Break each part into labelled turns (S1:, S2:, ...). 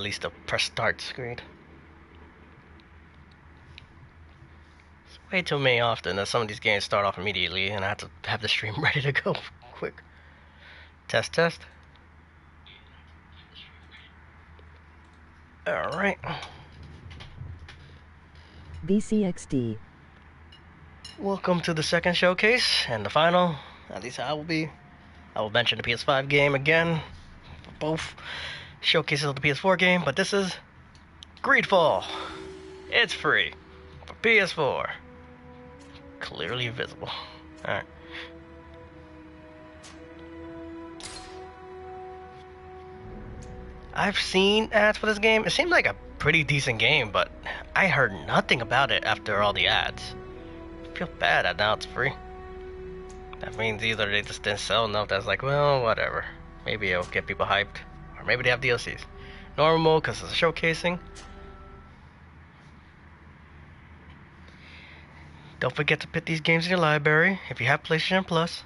S1: least the press start screen. It's way too many often that some of these games start off immediately and I have to have the stream ready to go quick. Test. Alright.
S2: VCXD.
S1: Welcome to the second showcase and the final. At least I will mention the PS5 game again for both showcases of the PS4 game, but this is GreedFall. It's free for PS4. Clearly visible. Alright. I've seen ads for this game. It seemed like a pretty decent game, but I heard nothing about it after all the ads. I feel bad that now it's free. That means either they just didn't sell enough that's like, well, whatever. Maybe it'll get people hyped. Or maybe they have DLCs. Normal, because it's a showcasing. Don't forget to put these games in your library. If you have PlayStation Plus,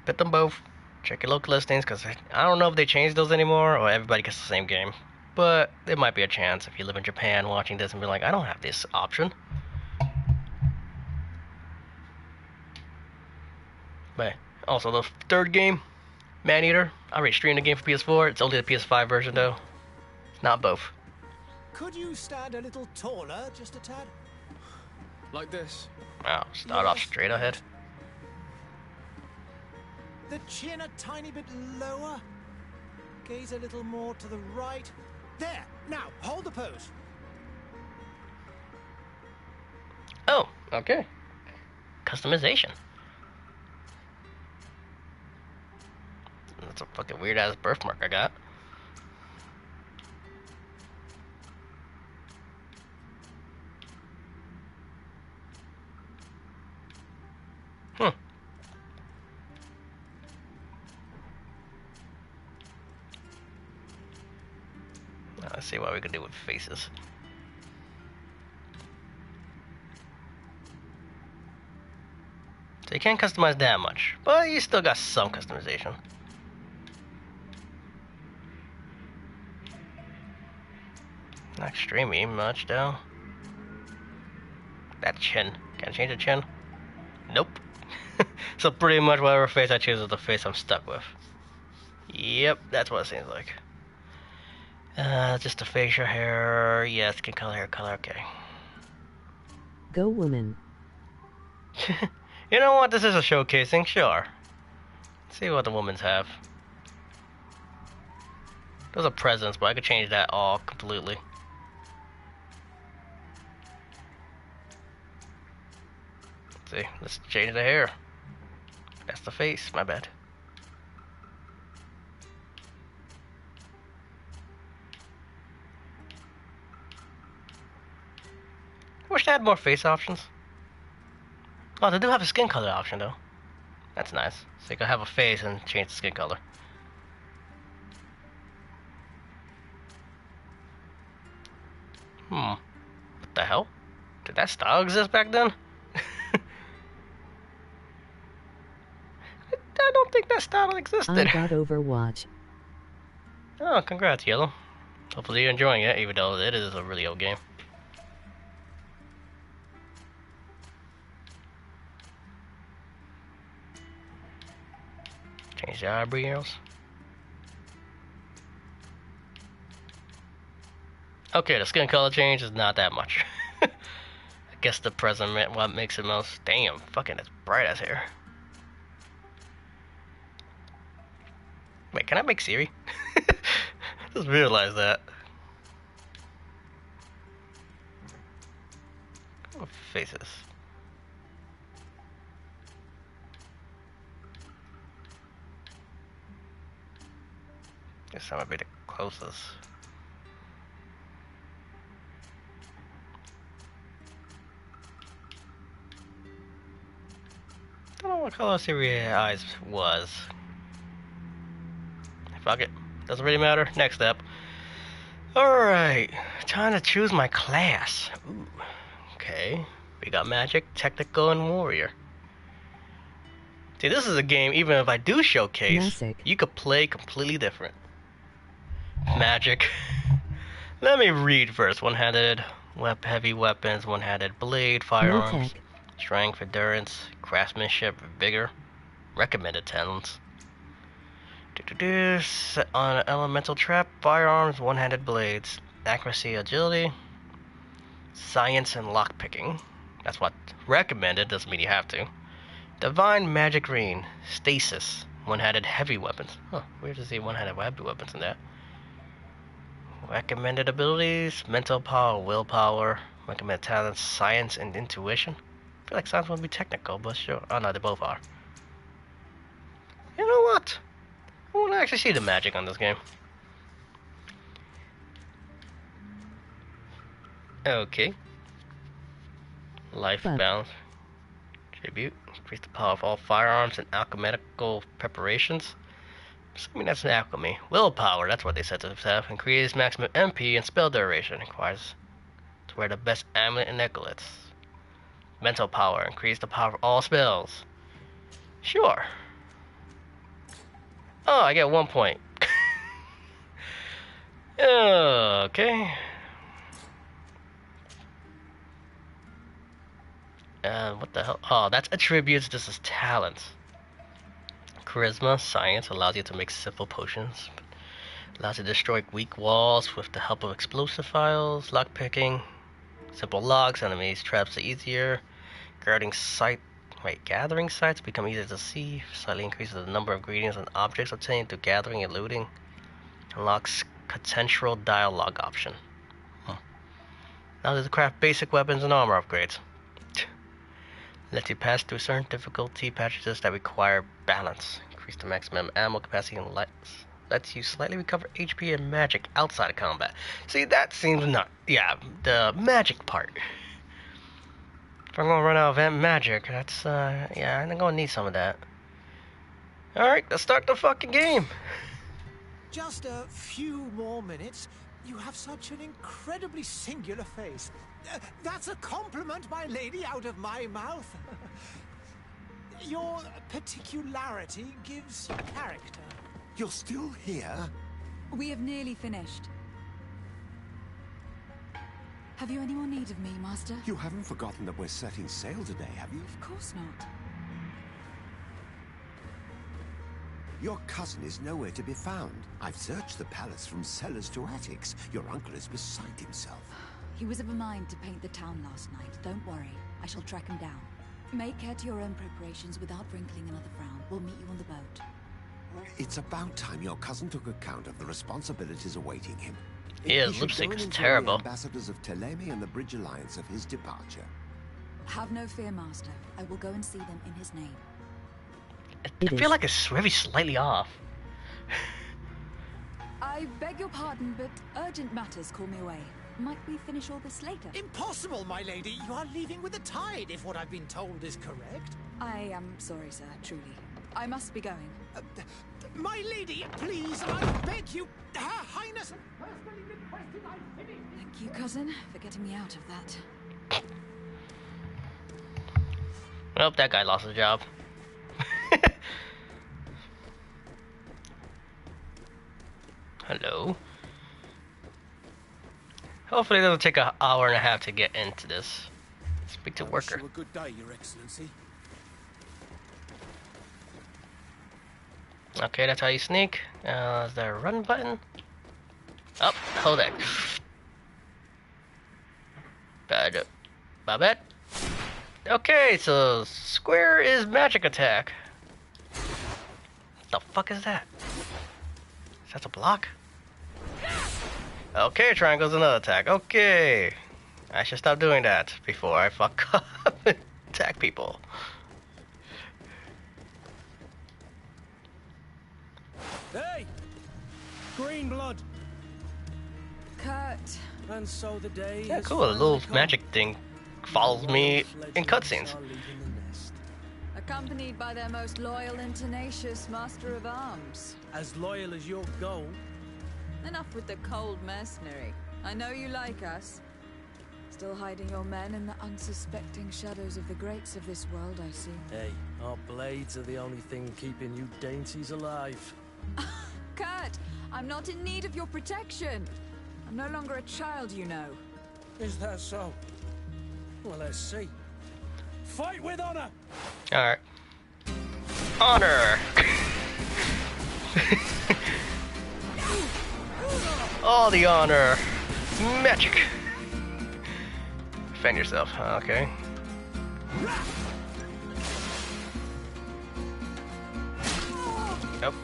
S1: put them both. Check your local listings, because I don't know if they changed those anymore or everybody gets the same game. But there might be a chance if you live in Japan watching this and be like, I don't have this option. But also the third game, Maneater. I already streamed the game for PS4. It's only the PS5 version though. It's not both.
S3: Could you stand a little taller, just a tad?
S4: Like this?
S1: Wow, start off straight ahead.
S3: The chin a tiny bit lower. Gaze a little more to the right. There. Now, hold the pose.
S1: Oh, okay. Customization. That's a fucking weird ass birthmark I got. Let's see what we can do with faces. So you can't customize that much, but you still got some customization. Not extremely much though. That chin. Can I change the chin? Nope. So pretty much whatever face I choose is the face I'm stuck with. Yep, that's what it seems like. Just the facial hair. Yeah, skin color, hair color. Okay.
S2: Go woman.
S1: You know what? This is a showcasing. Sure. Let's see what the women's have. Those are presents, but I could change that all completely. Let's see. Let's change the hair. That's the face. My bad. I wish they had more face options. Oh, they do have a skin color option though. That's nice. So you can have a face and change the skin color. What the hell? Did that style exist back then? I don't think that style existed.
S2: I got Overwatch.
S1: Oh, congrats, Yellow. Hopefully you're enjoying it, even though it is a really old game. Change the eyebrows. Okay, the skin color change is not that much. I guess the present what makes it most. Damn, fucking it's bright as hair. Wait, can I make Siri? Just realized that. What faces? Guess I'm a bit closest. Don't know what color Siri eyes was. Fuck it. Doesn't really matter. Next step. Alright. Trying to choose my class. Ooh. Okay. We got Magic, Technical, and Warrior. See, this is a game, even if I do showcase,
S2: Magic.
S1: you could play completely different. Magic. Let me read first. One-handed, heavy weapons, one-handed blade,
S2: No
S1: firearms,
S2: tech.
S1: strength, endurance, craftsmanship, vigor, recommended talents. Set on an elemental trap, firearms, one-handed blades, accuracy, agility, science, and lockpicking. That's what recommended, doesn't mean you have to. Divine magic green, stasis, one-handed heavy weapons. Huh, where does he one-handed heavy weapons in that? Recommended abilities, mental power, willpower, recommended talents, science, and intuition. I feel like science would be technical, but sure. Oh no, they both are. You know what? I want to actually see the magic on this game. Okay. Life
S2: Fuck.
S1: balance. Tribute. Increase the power of all firearms and alchemical preparations. Assuming that's an alchemy. Willpower, that's what they said to have. Increase maximum MP and spell duration. Requires to wear the best amulet and necklace. Mental power. Increase the power of all spells. Sure. Oh, I get 1 point. Okay. What the hell? Oh, that's attributes. This is talents. Charisma, science allows you to make simple potions. Allows you to destroy weak walls with the help of explosive files. Lockpicking. Simple locks, enemies, traps are easier. Gathering sites become easier to see. Slightly increases the number of ingredients and objects obtained through gathering and looting. Unlocks potential dialogue option. Now there's craft basic weapons and armor upgrades. Lets you pass through certain difficulty patches that require balance. Increase the maximum ammo capacity and lets you slightly recover HP and magic outside of combat. See, that seems not... Yeah, the magic part. If I'm gonna run out of magic, that's, yeah, I'm gonna need some of that. Alright, let's start the fucking game.
S3: Just a few more minutes. You have such an incredibly singular face. That's a compliment, my lady, out of my mouth. Your particularity gives character.
S5: You're still here?
S6: We have nearly finished. Have you any more need of me, Master?
S5: You haven't forgotten that we're setting sail today, have you?
S6: Of course not.
S5: Your cousin is nowhere to be found. I've searched the palace from cellars to attics. Your uncle is beside himself.
S6: He was of a mind to paint the town last night. Don't worry. I shall track him down. Make care to your own preparations without wrinkling another frown. We'll meet you on the boat.
S5: It's about time your cousin took account of the responsibilities awaiting him.
S1: Yeah,
S5: He should
S1: lip
S5: go and
S1: sync is
S5: inform
S1: terrible.
S5: the ambassadors of Telemi and the Bridge Alliance of his departure.
S6: Have no fear, Master. I will go and see them in his name.
S1: I feel like it's very slightly off.
S6: I beg your pardon, but urgent matters call me away. Might we finish all this later?
S3: Impossible, my lady. You are leaving with the tide, if what I've been told is correct.
S6: I am sorry, sir, truly. I must be going.
S3: My lady, please, I beg you. Her Highness personally requested I finish.
S6: Thank you, cousin, for getting me out of that.
S1: Well, that guy lost his job. Hello. Hopefully it doesn't take an hour and a half to get into this. Speak to worker.
S4: Wish you a good day, Your Excellency.
S1: Okay, that's how you sneak. Is there a run button? Oh, hold it. Bad. Babette. Okay, so square is magic attack. What the fuck is that? Is that a block? Okay, triangle's another attack. Okay. I should stop doing that before I fuck up and attack people.
S4: Hey! Green blood!
S6: Kurt,
S4: And so the day
S1: Yeah,
S4: has
S1: cool. The
S4: finally
S1: little
S4: come.
S1: magic thing follows me in
S4: Fledglings
S1: cutscenes.
S4: are leaving the nest.
S6: accompanied by their most loyal and tenacious master of arms.
S4: As loyal as your goal.
S6: Enough with the cold mercenary. I know you like us. Still hiding your men in the unsuspecting shadows of the greats of this world, I see.
S4: Hey, our blades are the only thing keeping you dainties alive.
S6: Kurt, I'm not in need of your protection. I'm no longer a child, you know.
S4: Is that so? Well, let's see. Fight with honor!
S1: Alright. Honor! All the honor! Magic! Defend yourself. Okay. Nope.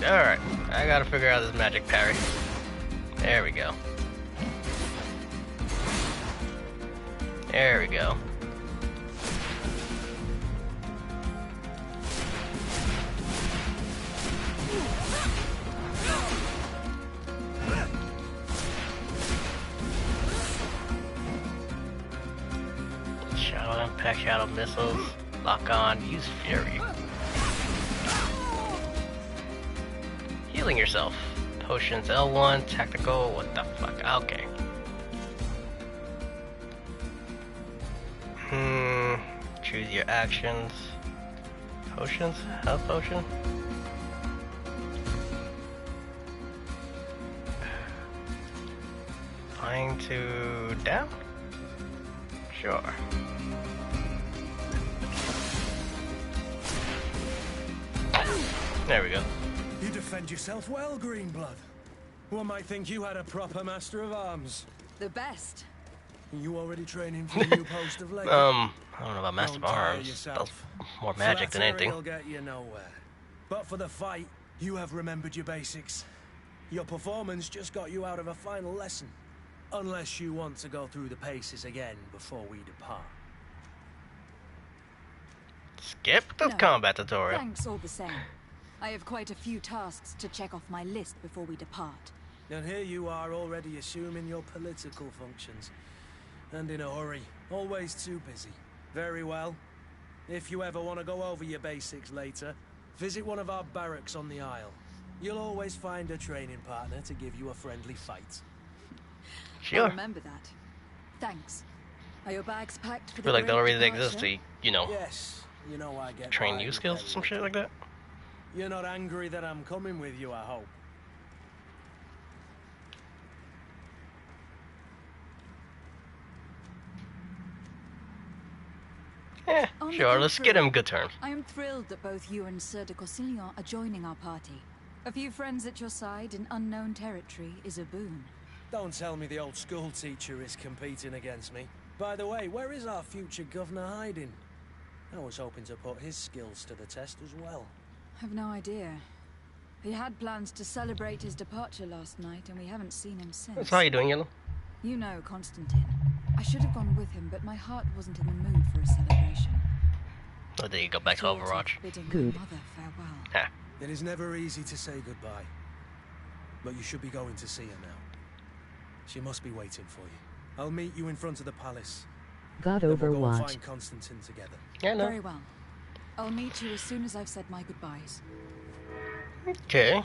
S1: Alright, I gotta figure out this magic parry. There we go. There we go. Shadow impact, shadow missiles, lock on, use fury. Healing yourself. Potions L1, tactical, what the fuck? Okay. Choose your actions. Potions? Health potion? Flying to down? Sure. There we go.
S4: You defend yourself well, Greenblood. One might think you had a proper master of arms.
S6: The best.
S4: You already training for the new post of late?
S1: I don't know about Master of
S4: Don't tire
S1: Arms. That's
S4: yourself.
S1: more magic than anything.
S4: Flattery will get you nowhere. But for the fight, you have remembered your basics. Your performance just got you out of a final lesson. Unless you want to go through the paces again before we depart.
S1: Skip the
S6: No.
S1: combat tutorial.
S6: Thanks all the same. I have quite a few tasks to check off my list before we depart.
S4: And here you are already assuming your political functions. And in a hurry. Always too busy. Very well. If you ever want to go over your basics later, visit one of our barracks on the Isle. You'll always find a training partner to give you a friendly fight.
S1: Sure.
S6: I'll remember that. Thanks. Are your bags packed for
S1: I
S6: the
S1: feel like the
S6: great
S1: only reason they
S6: departure?
S1: exist to, you know,
S4: Yes, you know I get
S1: train
S4: by
S1: new
S4: with
S1: skills or some
S4: everything.
S1: shit like that.
S4: You're not angry that I'm coming with you, I hope.
S1: Yeah,
S6: On the
S1: sure, let's get him good terms.
S6: I am thrilled that both you and Sir de Corsillon are joining our party. A few friends at your side in unknown territory is a boon.
S4: Don't tell me the old school teacher is competing against me. By the way, where is our future governor hiding? I was hoping to put his skills to the test as well.
S6: I've no idea. He had plans to celebrate his departure last night, and we haven't seen him since.
S1: So how you doing, Yellow?
S6: You know Constantine. I should have gone with him, but my heart wasn't in the mood for a celebration.
S1: Oh, there you go, back to
S6: Thought of
S1: Overwatch.
S6: bidding
S2: Good.
S6: my mother farewell.
S1: Ah,
S4: It is never easy to say goodbye. But you should be going to see her now. She must be waiting for you. I'll meet you in front of the palace.
S2: God
S4: Then we'll go and
S2: Overwatch.
S4: find Constantine together.
S1: yeah, no.
S6: Very well. I'll meet you as soon as I've said my goodbyes.
S1: Okay.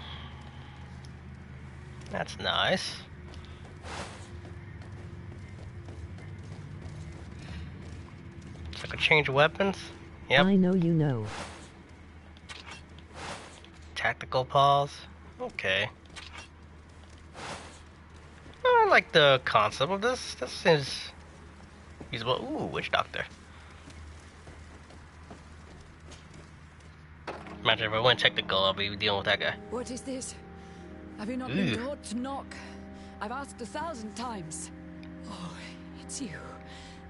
S1: That's nice. So I could change weapons. Yep.
S2: I know you know.
S1: Tactical pause. Okay. I like the concept of this. This seems usable. Ooh, witch doctor. Imagine if I went technical, I'll be dealing with that guy.
S7: What is this? Have you not
S1: Ew.
S7: been taught to knock? I've asked 1,000 times. Oh, it's you,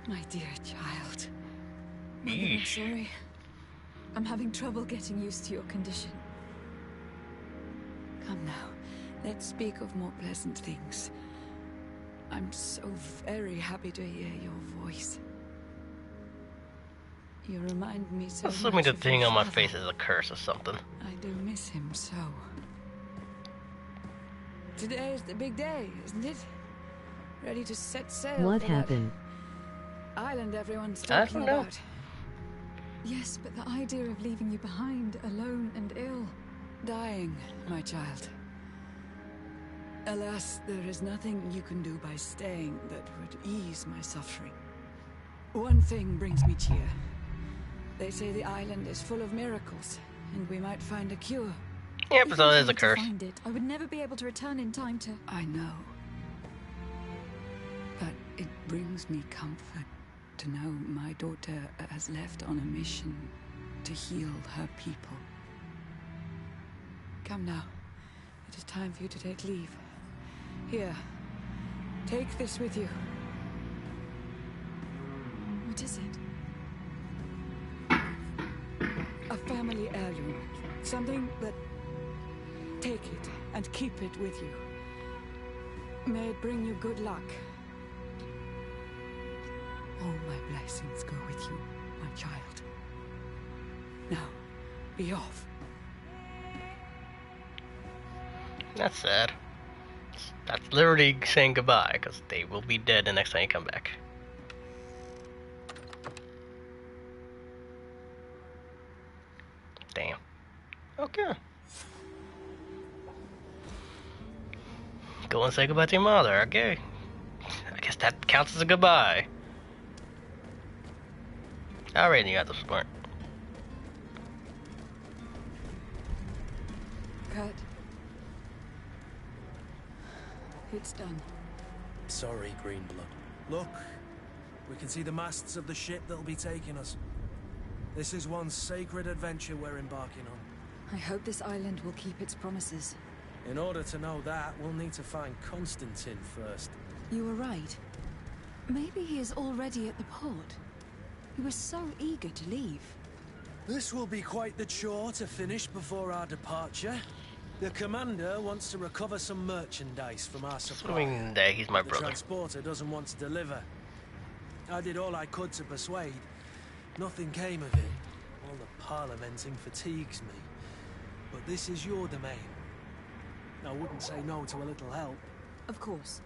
S7: my dear child.
S6: Mother, I'm
S1: Yeesh.
S6: sorry. I'm having trouble getting used to your condition.
S7: Come now, let's speak of more pleasant things. I'm so very happy to hear your voice. You remind me so
S1: Assuming
S7: much
S1: the
S7: of
S1: thing
S7: your
S1: on my
S7: father.
S1: face is a curse or something.
S7: I do miss him so. Today is the big day, isn't it? Ready to set sail
S2: What
S7: for that
S2: happened?
S7: island everyone's
S1: I
S7: talking
S1: don't know.
S7: about.
S6: Yes, but the idea of leaving you behind, alone and ill.
S7: Dying, my child. Alas, there is nothing you can do by staying that would ease my suffering. One thing brings me cheer. They say the island is full of miracles, and we might find a cure.
S1: Yep,
S6: If
S1: so
S6: I
S1: there's a
S6: failed to
S1: curse.
S6: find it, I would never be able to return in time to...
S7: I know. But it brings me comfort to know my daughter has left on a mission to heal her people. Come now. It is time for you to take leave. Here. Take this with you.
S6: What is it?
S7: A family heirloom. Something that... Take it and keep it with you. May it bring you good luck. All my blessings go with you, my child. Now, be off.
S1: That's sad. That's literally saying goodbye, because they will be dead the next time you come back. Damn. Okay. Go and say goodbye to your mother, okay? I guess that counts as a goodbye. I already knew you had the smart.
S7: Kurt. It's done.
S4: Sorry, Greenblood. Look, we can see the masts of the ship that'll be taking us. This is one sacred adventure we're embarking on.
S6: I hope this island will keep its promises.
S4: In order to know that, we'll need to find Constantine first.
S6: You were right. Maybe he is already at the port. He was so eager to leave.
S4: This will be quite the chore to finish before our departure. The commander wants to recover some merchandise from our supply.
S1: Assuming that he's my
S4: The
S1: brother.
S4: transporter doesn't want to deliver. I did all I could to persuade. Nothing came of it. All the parliamenting fatigues me. But this is your domain. I wouldn't say no to a little help.
S6: Of course.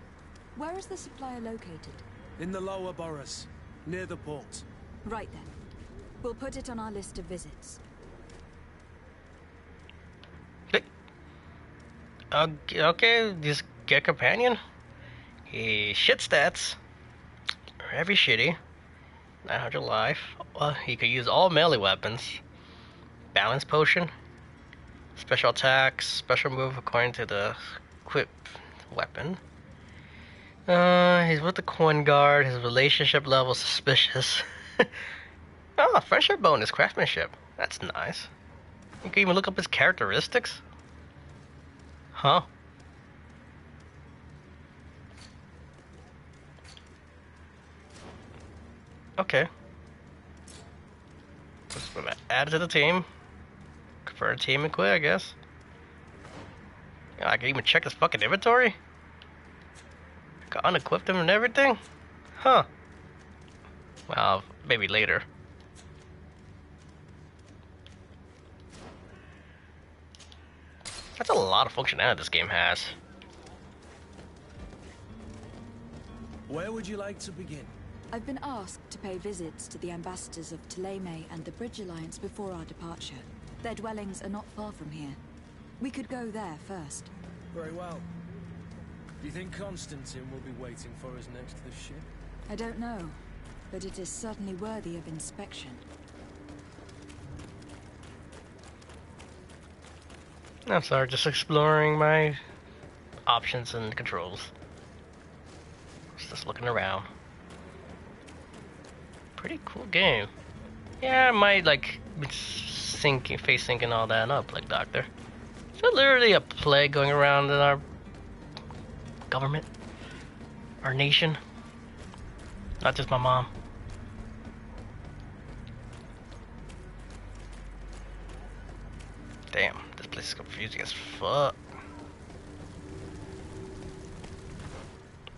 S6: Where is the supplier located?
S4: In the lower boroughs, near the port.
S6: Right then. We'll put it on our list of visits.
S1: Okay, just get a companion. He shit stats. Heavy shitty. 900 life. He could use all melee weapons. Balance potion. Special attacks. Special move according to the equip weapon. He's with the coin guard. His relationship level suspicious. Oh, friendship bonus, craftsmanship. That's nice. You can even look up his characteristics. Huh? Okay. Just add it to the team. For a team and quit, I guess. I can even check his fucking inventory. Got unequipped him and everything. Huh. Well, maybe later. That's a lot of functionality this game has.
S4: Where would you like to begin?
S6: I've been asked to pay visits to the ambassadors of Ptolemy and the Bridge Alliance before our departure. Their dwellings are not far from here. We could go there first.
S4: Very well. Do you think Constantine will be waiting for us next to the ship?
S6: I don't know, but it is certainly worthy of inspection.
S1: I'm sorry, just exploring my options and controls. Just looking around. Pretty cool game. Yeah, I might like syncing, face syncing all that up, like Doctor. Is there literally a plague going around in our government? Our nation? Not just my mom. Damn, this place is confusing as fuck.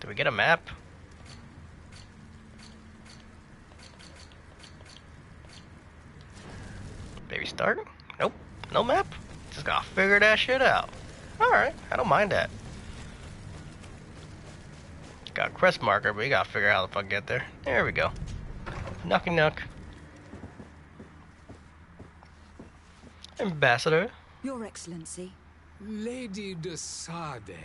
S1: Do we get a map? Maybe start? Nope, no map. Just gotta figure that shit out. Alright, I don't mind that. Got a quest marker, but we gotta figure out how the fuck get there. There we go. Knocky knock. Ambassador.
S6: Your Excellency.
S8: Lady de Sade,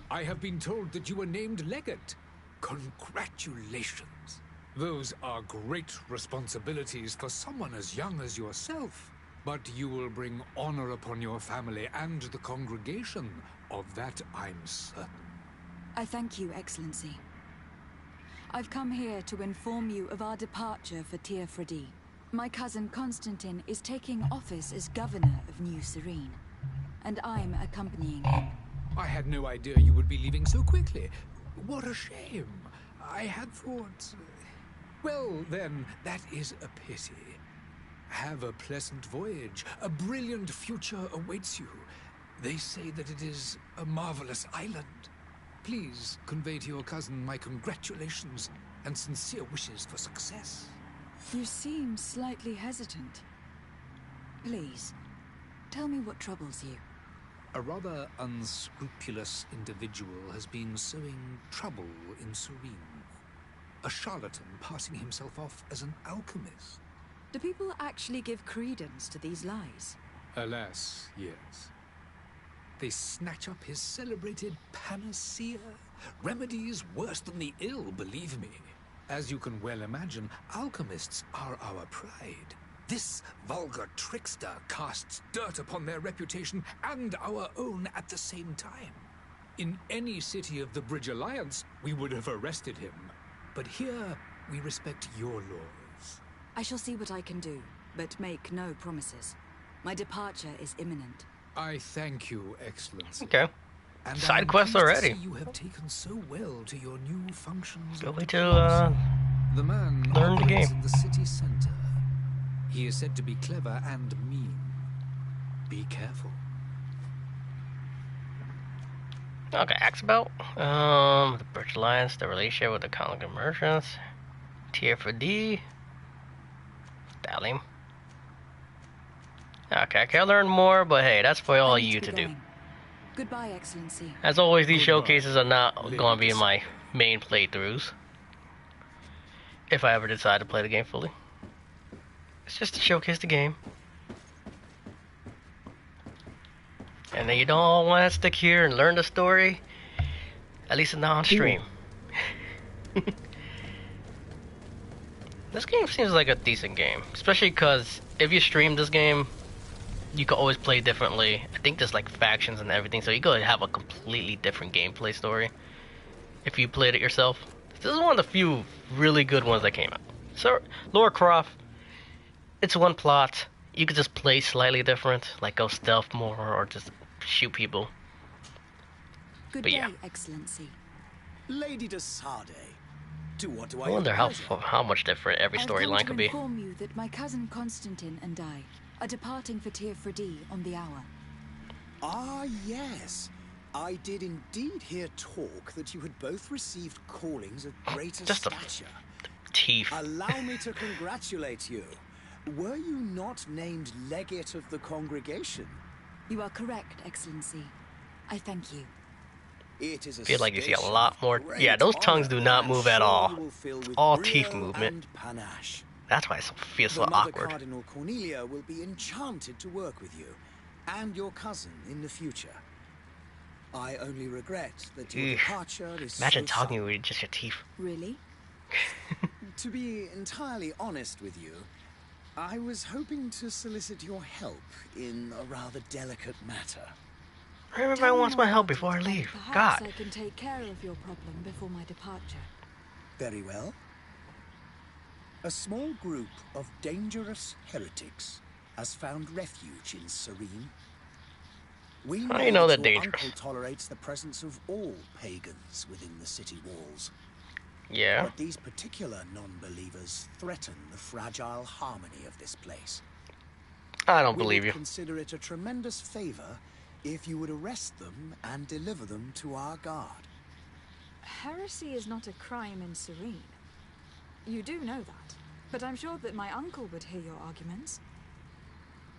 S8: I have been told that you were named legate. Congratulations. Those are great responsibilities for someone as young as yourself. But you will bring honor upon your family and the congregation. Of that, I'm certain.
S7: I thank you, Excellency. I've come here to inform you of our departure for Tir Fredi. My cousin Constantine is taking office as governor of New Serene, and I'm accompanying him.
S8: I had no idea you would be leaving so quickly. What a shame. I had thought... Well, then, that is a pity. Have a pleasant voyage. A brilliant future awaits you. They say that it is a marvelous island. Please convey to your cousin my congratulations and sincere wishes for success.
S7: You seem slightly hesitant. Please, tell me what troubles you.
S8: A rather unscrupulous individual has been sowing trouble in Serene. A charlatan passing himself off as an alchemist.
S7: Do people actually give credence to these lies?
S8: Alas, yes. They snatch up his celebrated panacea. Remedies worse than the ill, believe me. As you can well imagine, alchemists are our pride. This vulgar trickster casts dirt upon their reputation and our own at the same time. In any city of the Bridge Alliance, we would have arrested him. But here, we respect your laws.
S7: I shall see what I can do, but make no promises. My departure is imminent.
S8: I thank you, Excellency.
S1: Okay.
S8: And
S1: Side
S8: I'm
S1: quests
S8: pleased to
S1: already.
S8: see you have taken so well to your new functions.
S1: Go
S8: of
S1: wait
S8: diplomacy.
S1: till
S8: The man
S1: learn the
S8: operates
S1: game.
S8: in the city center. He is said to be clever and mean. Be careful.
S1: Okay, ask about the Bridge Alliance, the relationship with the colony merchants, Tier for D. Dalim. Okay, I can learn more, but hey, that's for all
S7: I need
S1: you
S7: be
S1: to do.
S7: going. Goodbye, Excellency.
S1: As always, these
S8: Goodbye,
S1: showcases are not
S8: Lady
S1: going to be in
S8: Desire.
S1: my main playthroughs. If I ever decide to play the game fully. It's just to showcase the game. And then you don't want to stick here and learn the story. At least not on stream. This game seems like a decent game. Especially because if you stream this game, you can always play differently. I think there's like factions and everything, so you could have a completely different gameplay story if you played it yourself. This is one of the few really good ones that came out. So, Lara Croft, it's one plot. You could just play slightly different, like go stealth more or just shoot people.
S7: Good
S1: But
S7: day,
S1: yeah.
S7: Excellency.
S3: Lady de Sade, to what do I
S1: I wonder
S3: owe pleasure?
S1: how much different every
S7: I've come
S1: storyline
S7: to
S1: could be.
S7: inform you that my cousin Constantine and I are departing for Tir Fredi on the hour.
S3: Ah, yes. I did indeed hear talk that you had both received callings of greater
S1: Just a-
S3: stature.
S1: Teeth.
S3: Allow me to congratulate you. Were you not named legate of the congregation?
S7: You are correct, Excellency. I thank you.
S3: It is a
S1: I feel like you see a
S3: station
S1: lot
S3: of
S1: more.
S3: great
S1: Yeah, those
S3: honor
S1: tongues do
S3: that
S1: not
S3: I'm
S1: move at
S3: sure
S1: all.
S3: you will fill with
S1: All
S3: brio
S1: teeth movement.
S3: and panache.
S1: That's why it feels so
S3: The Mother
S1: awkward.
S3: Cardinal Cornelia will be enchanted to work with you and your cousin in the future. I only regret that your
S1: Eesh.
S3: departure is
S1: Imagine
S3: so
S1: talking
S3: sudden.
S1: with just your teeth.
S7: Really?
S3: To be entirely honest with you, I was hoping to solicit your help in a rather delicate matter.
S1: Everybody
S7: Tell me
S1: wants
S7: more
S1: my help
S7: about
S1: before I
S7: it,
S1: leave.
S7: and perhaps
S1: God.
S7: I can take care of your problem before my departure.
S3: Very well. A small group of dangerous heretics has found refuge in Serene. We
S1: How do you know
S3: that
S1: they're
S3: your
S1: dangerous?
S3: uncle tolerates the presence of all pagans within the city walls.
S1: Yeah.
S3: But these particular non-believers threaten the fragile harmony of this place.
S1: I don't
S3: We
S1: believe
S3: would
S1: you.
S3: consider it a tremendous favor if you would arrest them and deliver them to our guard.
S6: Heresy is not a crime in Serene. You do know that, but I'm sure that my uncle would hear your arguments.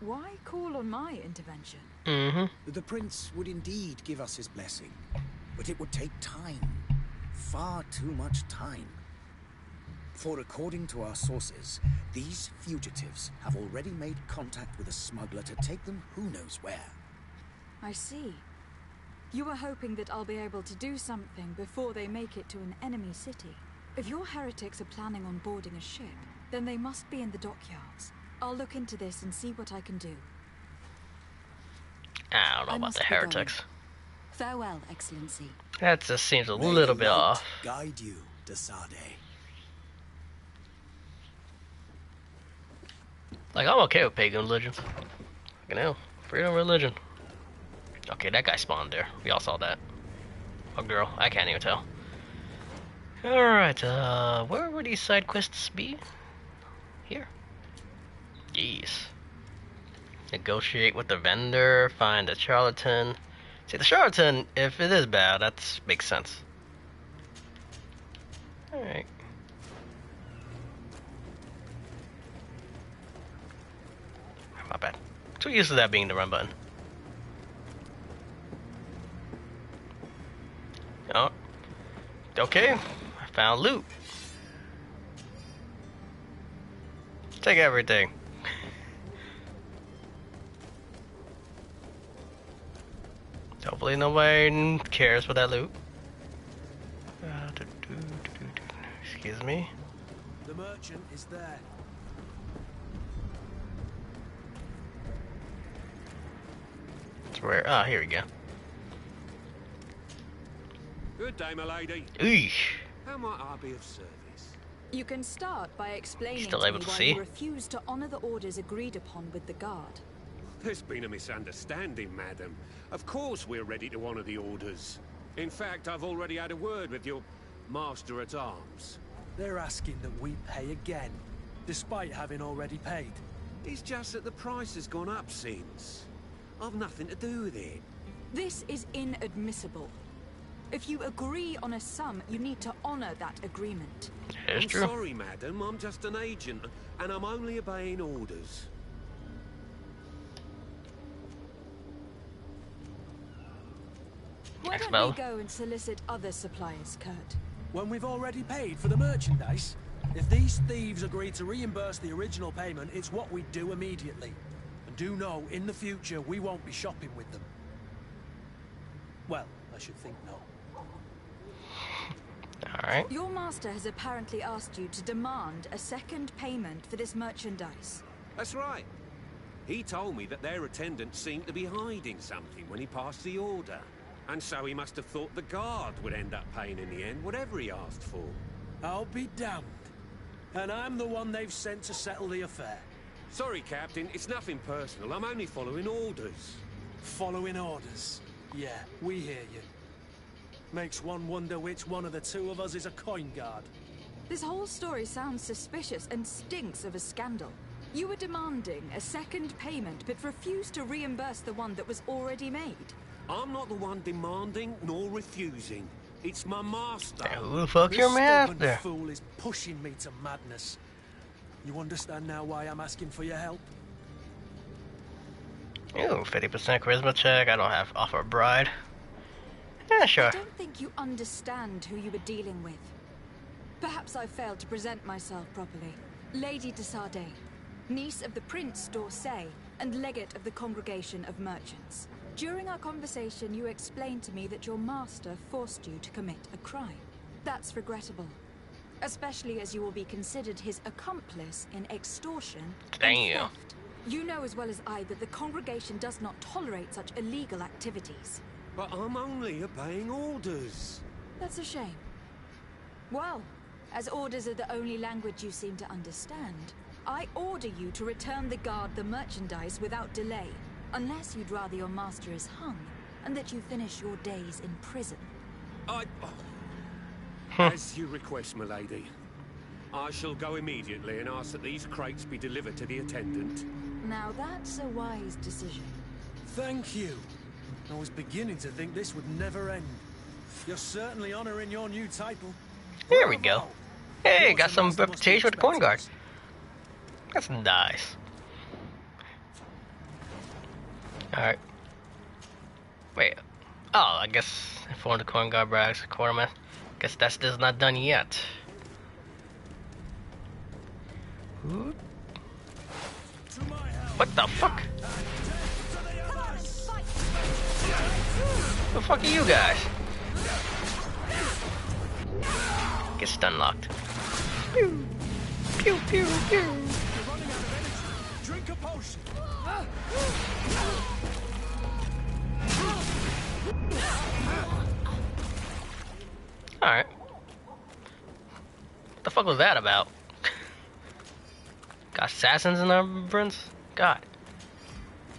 S6: Why call on my intervention?
S1: Mm-hmm.
S3: The prince would indeed give us his blessing, but it would take time. Far too much time. For according to our sources, these fugitives have already made contact with a smuggler to take them who knows where.
S6: I see. You were hoping that I'll be able to do something before they make it to an enemy city. If your heretics are planning on boarding a ship, then they must be in the dockyards. I'll look into this and see what I can do.
S1: I don't know
S7: I
S1: about
S7: must
S1: the
S7: be going.
S1: heretics.
S7: Farewell, Excellency.
S1: That just seems a
S3: May
S1: little bit
S3: light
S1: off.
S3: guide you, Desade.
S1: Like, I'm okay with pagan religions. You know, freedom of religion. Okay, that guy spawned there. We all saw that. Or girl, I can't even tell. Alright, where would these side quests be? Here? Yes. Negotiate with the vendor, find the charlatan. See, the charlatan, if it is bad, that makes sense. Alright. My bad. Too used to that being the run button. Oh. Okay. I found loot. Take everything. Hopefully nobody cares for that loot. Excuse me.
S4: The merchant is there.
S1: It's where? Ah, here we go.
S9: Good day, my lady.
S1: Eesh.
S9: How might I be of service?
S6: You can start by explaining
S1: Still
S6: to
S1: able
S6: me
S1: to
S6: why
S1: see?
S6: you refuse to honor the orders agreed upon with the guard.
S9: There's been a misunderstanding, madam. Of course we're ready to honor the orders. In fact, I've already had a word with your master-at-arms.
S4: They're asking that we pay again, despite having already paid.
S9: It's just that the price has gone up since. I've nothing to do with it.
S6: This is inadmissible. If you agree on a sum, you need to honor that agreement.
S1: It's
S9: I'm
S1: true.
S9: sorry, madam. I'm just an agent, and I'm only obeying orders.
S6: Why
S1: Expel.
S6: don't we go and solicit other suppliers, Kurt?
S4: When we've already paid for the merchandise? If these thieves agree to reimburse the original payment, it's what we do immediately. And do know, in the future, we won't be shopping with them. Well, I should think not.
S1: Alright.
S6: Your master has apparently asked you to demand a second payment for this merchandise.
S9: That's right. He told me that their attendant seemed to be hiding something when he passed the order. And so he must have thought the guard would end up paying in the end, whatever he asked for.
S4: I'll be damned. And I'm the one they've sent to settle the affair.
S9: Sorry, Captain, it's nothing personal. I'm only following orders.
S4: Following orders. Yeah, we hear you. Makes one wonder which one of the two of us is a coin guard.
S6: This whole story sounds suspicious and stinks of a scandal. You were demanding a second payment, but refused to reimburse the one that was already made.
S9: I'm not the one demanding nor refusing. It's my master.
S1: Who the fuck
S4: This
S1: your
S4: stubborn
S1: master?
S4: fool is pushing me to madness. You understand now why I'm asking for your help?
S1: Ooh, 50% charisma check. I don't have offer a bride. Yeah, sure.
S6: I don't think you understand who you were dealing with. Perhaps I failed to present myself properly. Lady Desade, niece of the Prince d'Orsay and legate of the Congregation of Merchants. During our conversation, you explained to me that your master forced you to commit a crime. That's regrettable, especially as you will be considered his accomplice in extortion
S1: Damn.
S6: and theft. You know as well as I that the congregation does not tolerate such illegal activities.
S9: But I'm only obeying orders.
S6: That's a shame. Well, as orders are the only language you seem to understand, I order you to return the guard the merchandise without delay, unless you'd rather your master is hung, and that you finish your days in prison.
S9: As you request, my lady. I shall go immediately and ask that these crates be delivered to the attendant.
S6: Now that's a wise decision.
S4: Thank you. I was beginning to think this would never end. You're certainly honoring your new title.
S1: There we go.
S4: Bravo.
S1: Hey, got some
S4: Master must be
S1: reputation with the coin guard.
S4: expecting
S1: That's nice. Alright. Wait. Oh, I guess inform the coin guard brags quarterman. Guess that's still not done yet. Ooh. What the fuck? The fuck are you guys? Get stun locked. Pew, pew, pew, pew.
S4: You're running out of energy. Drink a potion.
S1: Alright. What the fuck was that about? Got assassins in our prince? God.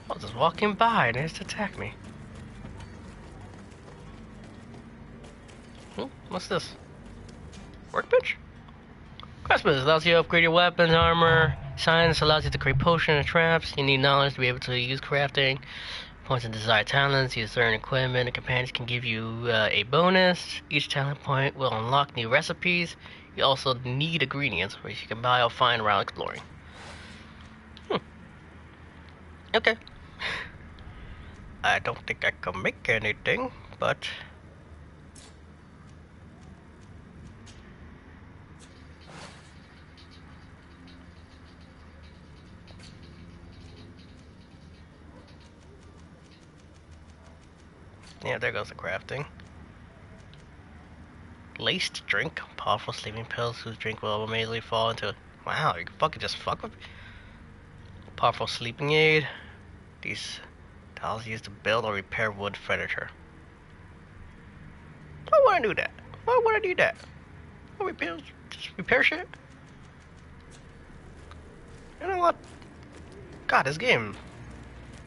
S1: I was just walking by and they just attacked me. What's this? Workbench? Craftsman allows you to upgrade your weapons, armor. Science allows you to create potions and traps. You need knowledge to be able to use crafting. Points and desired talents. Use certain equipment and companions can give you a bonus. Each talent point will unlock new recipes. You also need ingredients, which you can buy or find around exploring. Okay. I don't think I can make anything, but... yeah, there goes the crafting. Laced drink. Powerful sleeping pills whose drink will immediately fall into... wow, you can fucking just fuck with... Powerful sleeping aid. These dolls used to build or repair wood furniture. Why would I do that? Why would I do that? Why just repair shit? You know what? God, this game.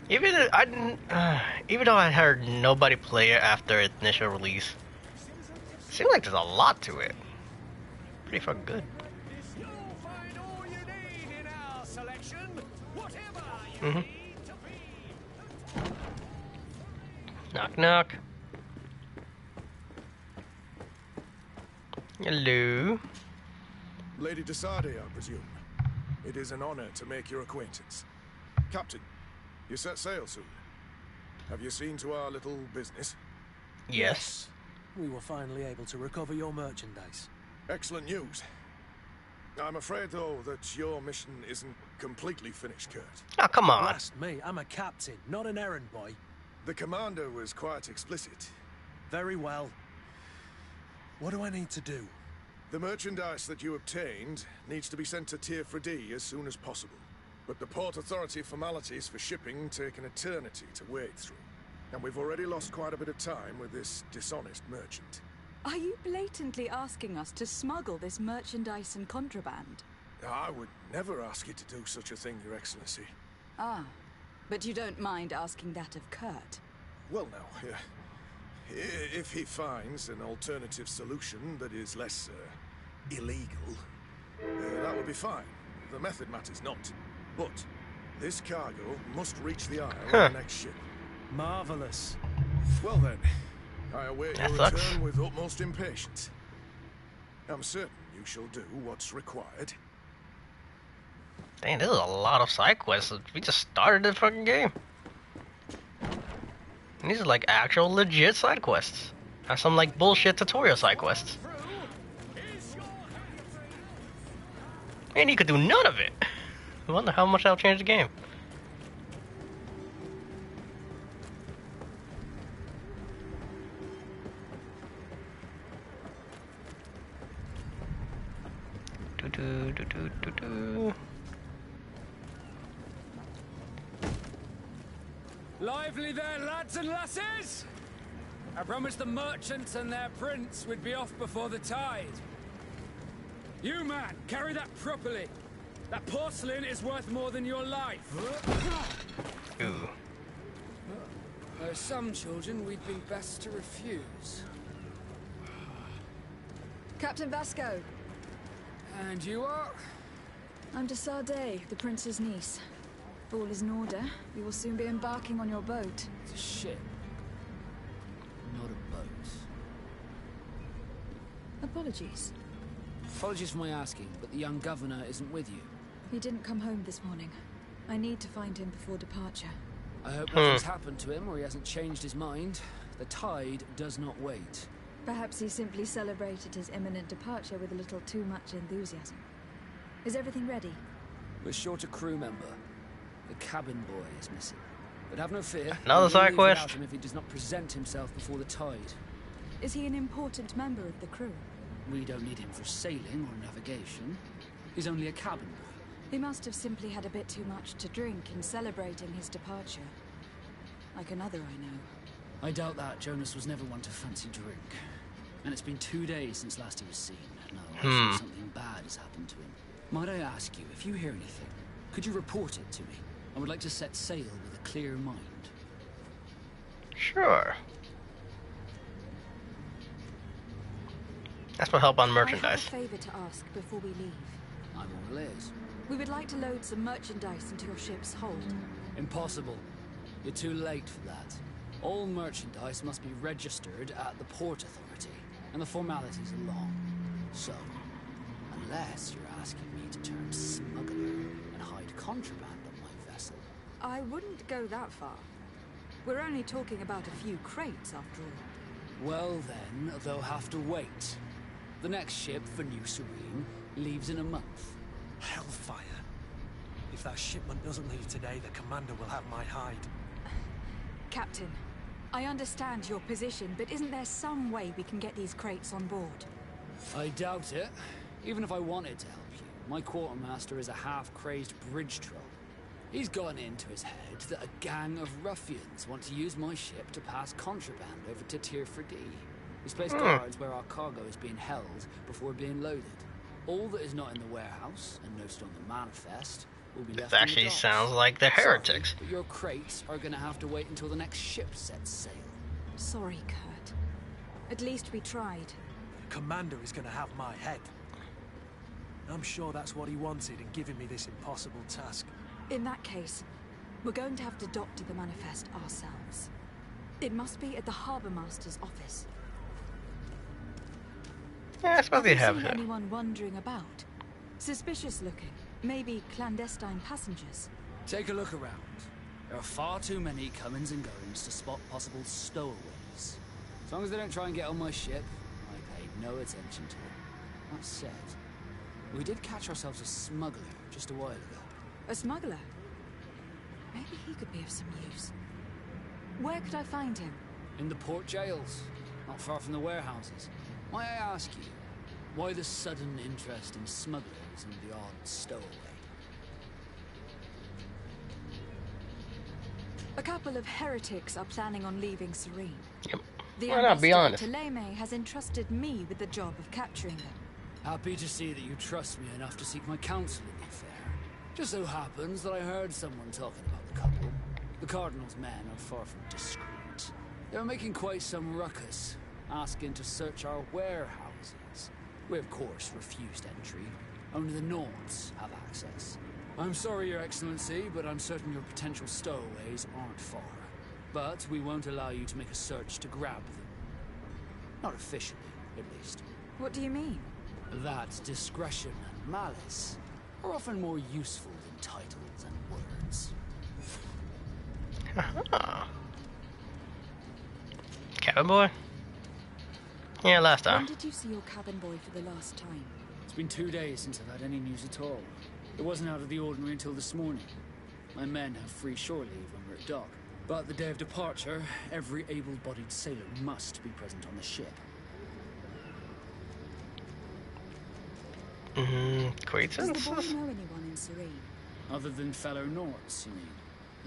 S1: Even though I heard nobody play it after its initial release, it seems like there's a lot to it. Pretty fucking good.
S4: You'll find all you need in our selection. Whatever you
S1: Mm-hmm.
S4: need to be.
S1: Knock knock. Hello.
S10: Lady Desarde, I presume. It is an honor to make your acquaintance. Captain, you set sail soon. Have you seen to our little business?
S1: Yes.
S4: We were finally able to recover your merchandise.
S10: Excellent news. I'm afraid, though, that your mission isn't completely finished, Kurt.
S1: Oh, come on.
S4: Blast me, I'm a captain, not an errand boy.
S10: The commander was quite explicit.
S4: Very well. What do I need to do?
S10: The merchandise that you obtained needs to be sent to Tier 3D as soon as possible. But the Port Authority formalities for shipping take an eternity to wade through. And we've already lost quite a bit of time with this dishonest merchant.
S6: Are you blatantly asking us to smuggle this merchandise and contraband?
S10: I would never ask you to do such a thing, Your Excellency.
S6: Ah, but you don't mind asking that of Kurt?
S10: Well, now, if he finds an alternative solution that is less illegal, that would be fine. The method matters not. But this cargo must reach the Isle on the next ship.
S4: Marvelous.
S10: Well then, I await your return with utmost impatience. I'm certain you shall do what's required.
S1: Dang, this is a lot of side quests. We just started the fucking game. And these are like actual legit side quests. Not some like bullshit tutorial side quests. And you could do none of it. I wonder how much that'll change the game. Do.
S11: Lively there, lads and lasses! I promised the merchants and their prince we'd be off before the tide. You, man, carry that properly. That porcelain is worth more than your life.
S1: Ooh.
S11: There are some children we'd be best to refuse.
S6: Captain Vasco.
S11: And you are?
S6: I'm Desarde, the prince's niece. If all is in order, we will soon be embarking on your boat.
S11: It's a ship, not a boat.
S6: Apologies.
S11: Apologies for my asking, but the young governor isn't with you.
S6: He didn't come home this morning. I need to find him before departure.
S11: I hope nothing's happened to him or he hasn't changed his mind. The tide does not wait.
S6: Perhaps he simply celebrated his imminent departure with a little too much enthusiasm. Is everything ready?
S11: We're short a crew member. The cabin boy is missing. But have no fear.
S1: Another side
S11: we'll leave
S1: quest.
S11: without him if he does not present himself before the tide.
S6: Is he an important member of the crew?
S11: We don't need him for sailing or navigation. He's only a cabin boy.
S6: He must have simply had a bit too much to drink in celebrating his departure. Like another I know.
S11: I doubt that. Jonas was never one to fancy drink. And it's been 2 days since last he was seen. No, I'm sure something bad has happened to him. Might I ask you, if you hear anything, could you report it to me? I would like to set sail with a clear mind.
S1: Sure. That's for help on merchandise.
S6: I have a favor to ask before we leave.
S11: I'm all ears.
S6: We would like to load some merchandise into your ship's hold.
S11: Impossible. You're too late for that. All merchandise must be registered at the Port Authority, and the formalities are long. So, unless you're asking me to turn smuggler and hide contraband on my vessel.
S6: I wouldn't go that far. We're only talking about a few crates, after all.
S11: Well then, they'll have to wait. The next ship for New Serene leaves in a month.
S4: Hellfire. If that shipment doesn't leave today, the commander will have my hide.
S6: Captain, I understand your position, but isn't there some way we can get these crates on board?
S11: I doubt it. Even if I wanted to help you, my quartermaster is a half-crazed bridge troll. He's gotten into his head that a gang of ruffians want to use my ship to pass contraband over to Tier 4D. He's placed guards where our cargo is being held before being loaded. All that is not in the warehouse and noted on the manifest will be left
S1: This
S11: in
S1: actually
S11: the docks.
S1: sounds like the heretics.
S11: Sorry, but your crates are going to have to wait until the next ship sets sail.
S6: Sorry, Kurt. At least we tried.
S4: The commander is going to have my head. I'm sure that's what he wanted in giving me this impossible task.
S6: In that case, we're going to have to doctor the manifest ourselves. It must be at the Harbour Master's office.
S1: Yeah, I suppose they have
S6: you seen
S1: it.
S6: anyone wandering about? Suspicious looking. Maybe clandestine passengers.
S11: Take a look around. There are far too many comings and goings to spot possible stowaways. As long as they don't try and get on my ship, I pay no attention to it. That said, we did catch ourselves a smuggler just a while ago.
S6: A smuggler? Maybe he could be of some use. Where could I find him?
S11: In the port jails, not far from the warehouses. Might I ask you, why the sudden interest in smugglers and the odd stowaway?
S6: A couple of heretics are planning on leaving Serene.
S1: Yep.
S6: The
S1: Why not be honest?
S6: Taleme has entrusted me with the job of capturing them.
S11: Happy to see that you trust me enough to seek my counsel in the affair. Just so happens that I heard someone talking about the couple. The Cardinal's men are far from discreet. They're making quite some ruckus, asking to search our warehouses. We, of course, refused entry. Only the Nords have access. I'm sorry, Your Excellency, but I'm certain your potential stowaways aren't far. But we won't allow you to make a search to grab them. Not officially, at least.
S6: What do you mean?
S11: That discretion and malice are often more useful than titles and words.
S1: Cabin boy? Yeah, last time.
S6: When did you see your cabin boy for the last time?
S11: It's been 2 days since I've had any news at all. It wasn't out of the ordinary until this morning. My men have free shore leave when we're at dock. But the day of departure, every able-bodied sailor must be present on the ship.
S6: Does the
S1: Acquaintances?
S6: boy know anyone in Serene?
S11: Other than fellow Nords, you mean?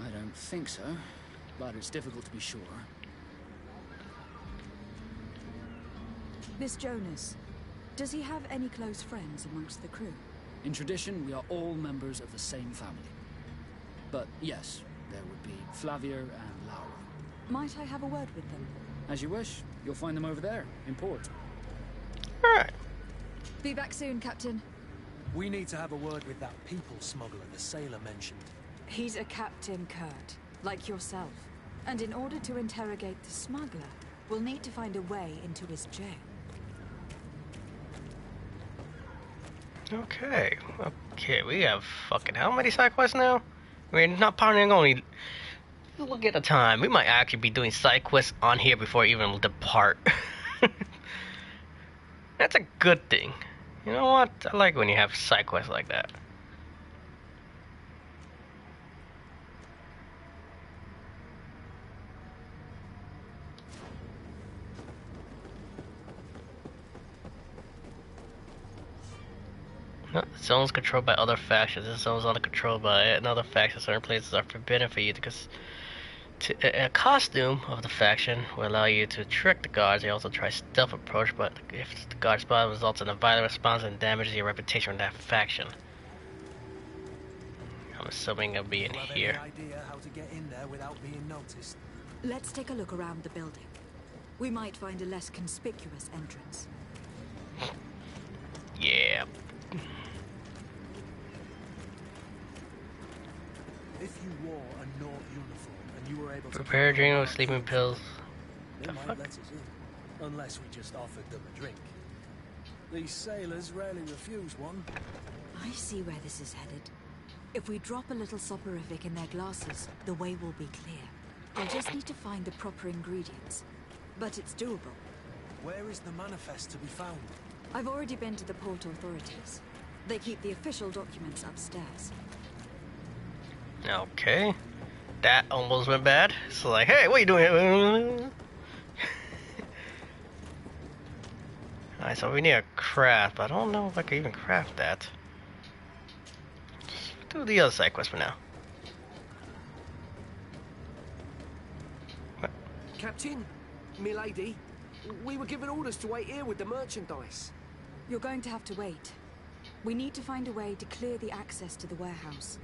S11: I don't think so, but it's difficult to be sure.
S6: Miss Jonas, does he have any close friends amongst the crew?
S11: In tradition, we are all members of the same family. But yes, there would be Flavia and Laura.
S6: Might I have a word with them?
S11: As you wish. You'll find them over there, in port.
S1: Alright.
S6: Be back soon, Captain.
S4: We need to have a word with that people smuggler the sailor mentioned.
S6: He's a captain, Kurt, like yourself. And in order to interrogate the smuggler, we'll need to find a way into his jail.
S1: Okay. Okay, we have fucking how many side quests now? I mean, not probably only look at the time. We might actually be doing side quests on here before we even depart. That's a good thing. You know what? I like when you have side quests like that. No, the zone is controlled by other factions. This zone is only controlled by another faction. Certain places are forbidden for you because a costume of the faction will allow you to trick the guards. They also try stealth approach, but if the guard spot results in a violent response and damages your reputation with that faction. I'm assuming I'll be in here.
S4: Any idea how to get in there without being noticed?
S7: Let's take a look around the building. We might find a less conspicuous entrance.
S1: Yeah.
S4: If you wore a Nort uniform and you were able to
S1: Prepare a drink with sleeping pills.
S4: they might let us in, unless we just offered them a drink. These sailors rarely refuse one.
S7: I see where this is headed. If we drop a little soporific in their glasses, the way will be clear. I'll just need to find the proper ingredients. But it's doable.
S4: Where is the manifest to be found?
S7: I've already been to the port authorities. They keep the official documents upstairs.
S1: Okay. That almost went bad. So like, hey, what are you doing here? Alright, so we need a craft. I don't know if I can even craft that. Let's do the other side quest for now. What?
S12: Captain, milady, we were given orders to wait here with the merchandise.
S7: You're going to have to wait. We need to find a way to clear the access to the warehouse.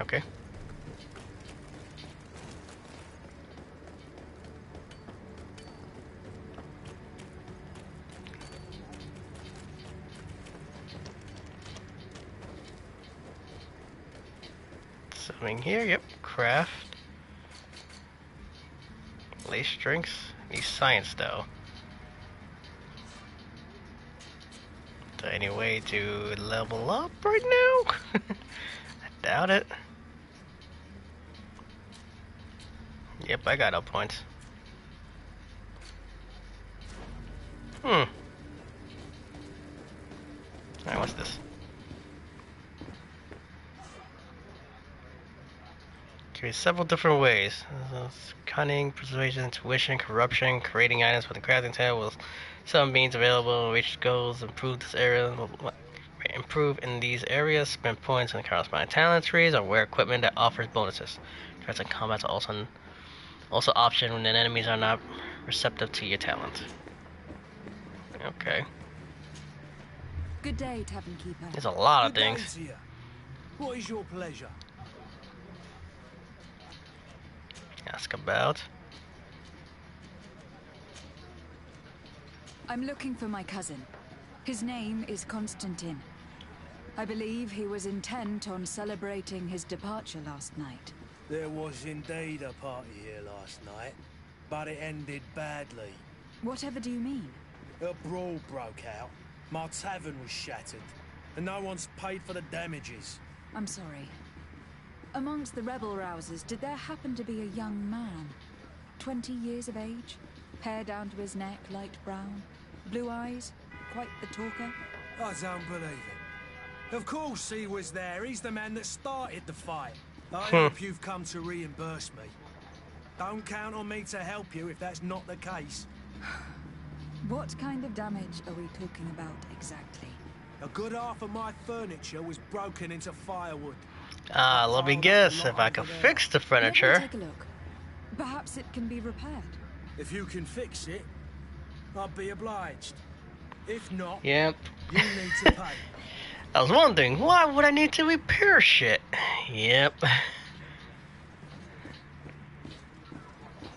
S1: Okay. Something here, yep, craft. Lace drinks, need science though. Is there any way to level up right now? I doubt it. Yep, I got up points. Alright, what's this? Okay, several different ways. Cunning, persuasion, intuition, corruption, creating items with the crafting table with some means available, which goals improve this area. Improve in these areas, spend points in the corresponding talent trees, or wear equipment that offers bonuses. Threats and combats are also option when the enemies are not receptive to your talent. Okay.
S7: Good day, Tavern Keeper.
S1: There's a lot of
S4: Good day
S1: things.
S4: to you. What is your pleasure?
S1: Ask about.
S7: I'm looking for my cousin. His name is Constantine. I believe he was intent on celebrating his departure last night.
S4: There was indeed a party here last night, but it ended badly.
S7: Whatever do you mean?
S4: A brawl broke out. My tavern was shattered, and no one's paid for the damages.
S7: I'm sorry. Amongst the rebel rousers, did there happen to be a young man? 20 years of age? Hair down to his neck, light brown? Blue eyes? Quite the talker?
S4: I don't believe it. Of course he was there. He's the man that started the fight. I hope you've come to reimburse me. Don't count on me to help you if that's not the case.
S7: What kind of damage are we talking about exactly?
S4: A good half of my furniture was broken into firewood.
S1: Let me guess. If I can fix the furniture.
S7: Let me take a look. Perhaps it can be repaired.
S4: If you can fix it, I'll be obliged. If not,
S1: Yep.
S4: you need to pay.
S1: I was wondering, why would I need to repair shit? Yep.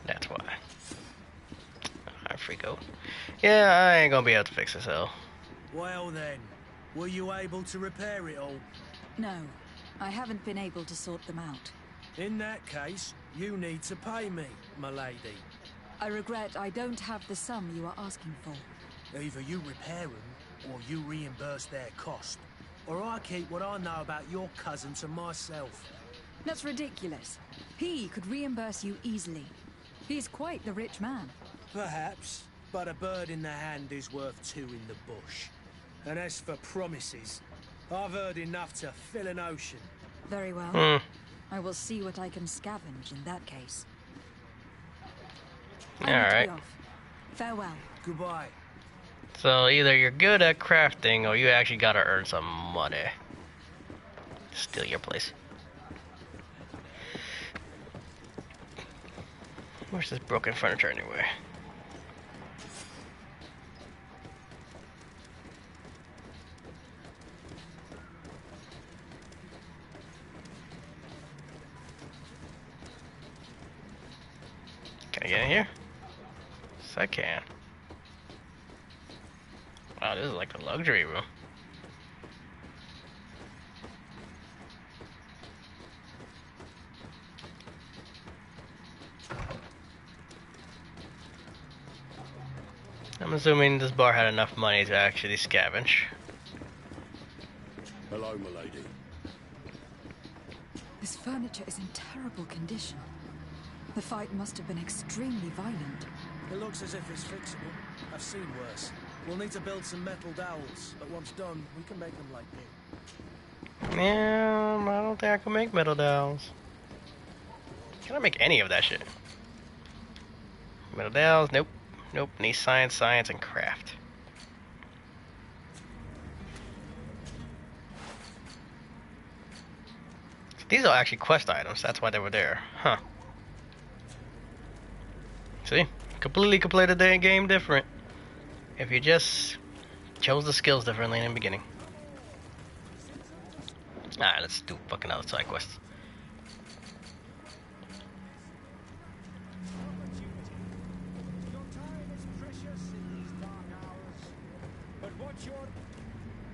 S1: That's why. Alright, freako. Yeah, I ain't gonna be able to fix this though.
S4: Well then, were you able to repair it all?
S7: No, I haven't been able to sort them out.
S4: In that case, you need to pay me, my lady.
S7: I regret I don't have the sum you are asking for.
S4: Either you repair them, or you reimburse their cost. Or I keep what I know about your cousin to myself.
S7: That's ridiculous. He could reimburse you easily. He's quite the rich man.
S4: Perhaps, but a bird in the hand is worth two in the bush. And as for promises, I've heard enough to fill an ocean.
S7: Very well. I will see what I can scavenge in that case.
S1: Alright.
S7: Farewell.
S4: Goodbye.
S1: So either you're good at crafting or you actually gotta earn some money. Steal your place. Where's this broken furniture anyway? Can I get in here? Yes, I can. Wow, this is like a luxury room. I'm assuming this bar had enough money to actually scavenge.
S13: Hello, milady.
S7: This furniture is in terrible condition. The fight must have been extremely violent.
S4: It looks as if it's fixable. I've seen worse. We'll need to build some metal dowels, but once done, we can make them like new.
S1: I don't think I can make metal dowels. Can I make any of that shit? Metal dowels? Nope. Nope. Need science, science, and craft. So these are actually quest items. That's why they were there. Huh. See? Completely completed the game different. If you just chose the skills differently in the beginning. Alright, let's do fucking other side quests.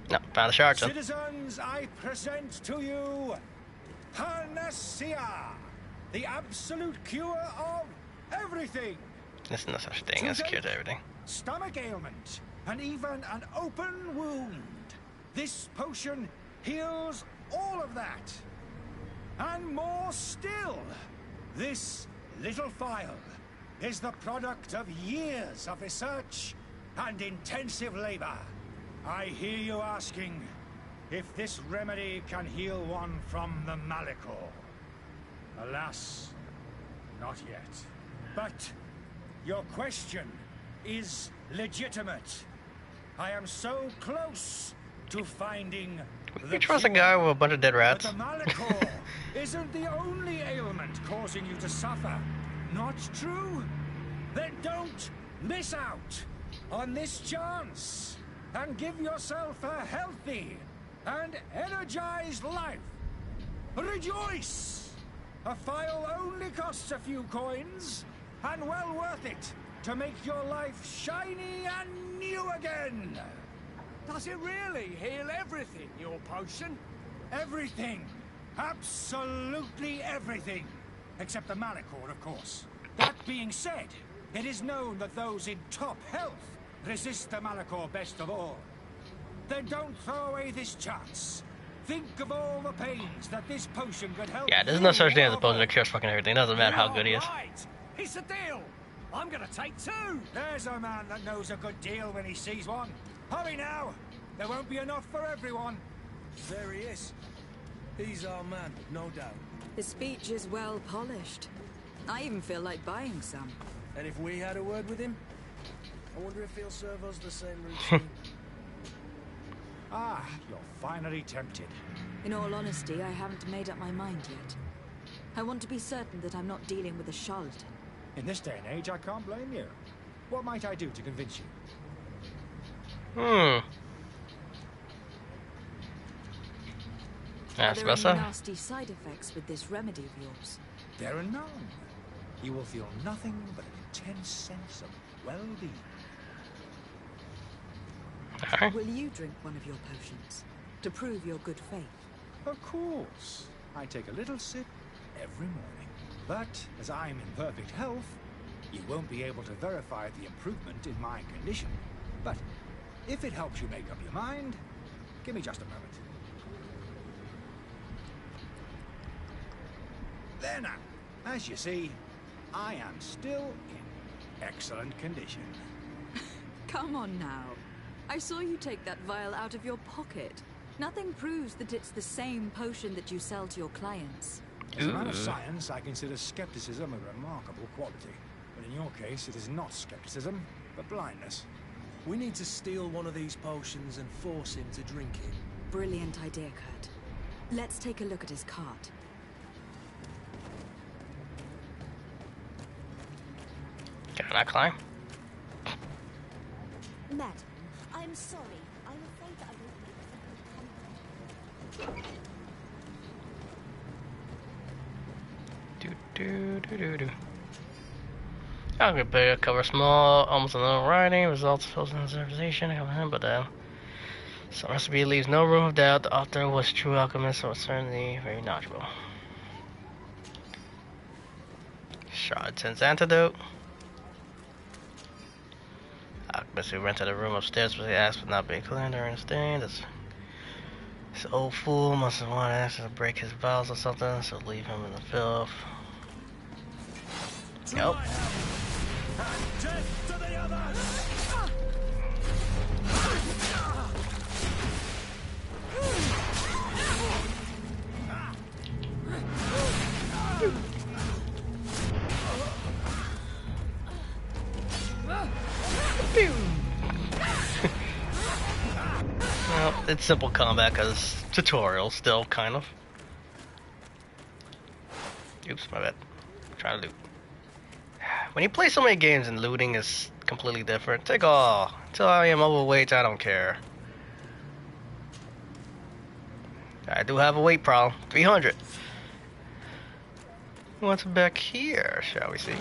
S1: No, found a shard.
S3: Citizens, I present to you Panacea, the absolute cure of everything.
S1: There's no such thing as cure to everything.
S3: Stomach ailment, and even an open wound. This potion heals all of that. And more still. This little phial is the product of years of research and intensive labor. I hear you asking if this remedy can heal one from the Malachor. Alas, not yet. But your question is legitimate. I am so close to finding
S1: You trust a guy with a bunch of dead rats?
S3: But the Malachor isn't the only ailment causing you to suffer. Not true? Then don't miss out on this chance and give yourself a healthy and energized life. Rejoice! A phial only costs a few coins, and well worth it to make your life shiny and new again.
S11: Does it really heal everything, your potion?
S3: Everything. Absolutely everything. Except the Malachor, of course. That being said, it is known that those in top health resist the Malachor best of all. Then don't throw away this chance. Think of all the pains that this potion could help.
S1: Yeah, there's no such thing as a potion that cures fucking everything. Doesn't matter how good he is.
S11: Right. It's a deal. I'm gonna take two.
S3: There's a man that knows a good deal when he sees one. Hurry now. There won't be enough for everyone.
S4: There he is. He's our man, no doubt.
S7: His speech is well polished. I even feel like buying some.
S4: And if we had a word with him, I wonder if he'll serve us the same routine.
S3: Ah, you're finally tempted.
S7: In all honesty, I haven't made up my mind yet. I want to be certain that I'm not dealing with a charlatan.
S3: In this day and age, I can't blame you. What might I do to convince you?
S7: Are
S1: That's
S7: there any
S1: better.
S7: nasty side effects with this remedy of yours?
S3: There are none. You will feel nothing but an intense sense of well-being.
S1: Alright.
S7: Will you drink one of your potions to prove your good faith?
S3: Of course. I take a little sip every morning. But as I'm in perfect health, you won't be able to verify the improvement in my condition. But if it helps you make up your mind, give me just a moment. There now. As you see, I am still in excellent condition.
S7: Come on now. I saw you take that vial out of your pocket. Nothing proves that it's the same potion that you sell to your clients.
S3: As a man of science, I consider skepticism a remarkable quality. But in your case, it is not skepticism, but blindness.
S4: We need to steal one of these potions and force him to drink it.
S7: Brilliant idea, Kurt. Let's take a look at his cart.
S1: Can I climb?
S13: Madam, I'm sorry. I'm afraid I won't be
S1: Do. I'm gonna pay a cover small, almost no writing, results posted in observation, but some recipe leaves no room of doubt. The author was true alchemist, so it's certainly very knowledgeable. Charlatan's antidote. Alchemist who rented a room upstairs, but they asked for not being cleaned or anything. This old fool must have wanted access to break his vows or something, so leave him in the filth. Nope.
S4: Death to the others!
S1: Well, it's simple combat because tutorial still, kind of. Oops, my bad. Trying to loot. When you play so many games and looting is completely different, take all. Until I am overweight, I don't care. I do have a weight problem. 300. What's back here, shall we see?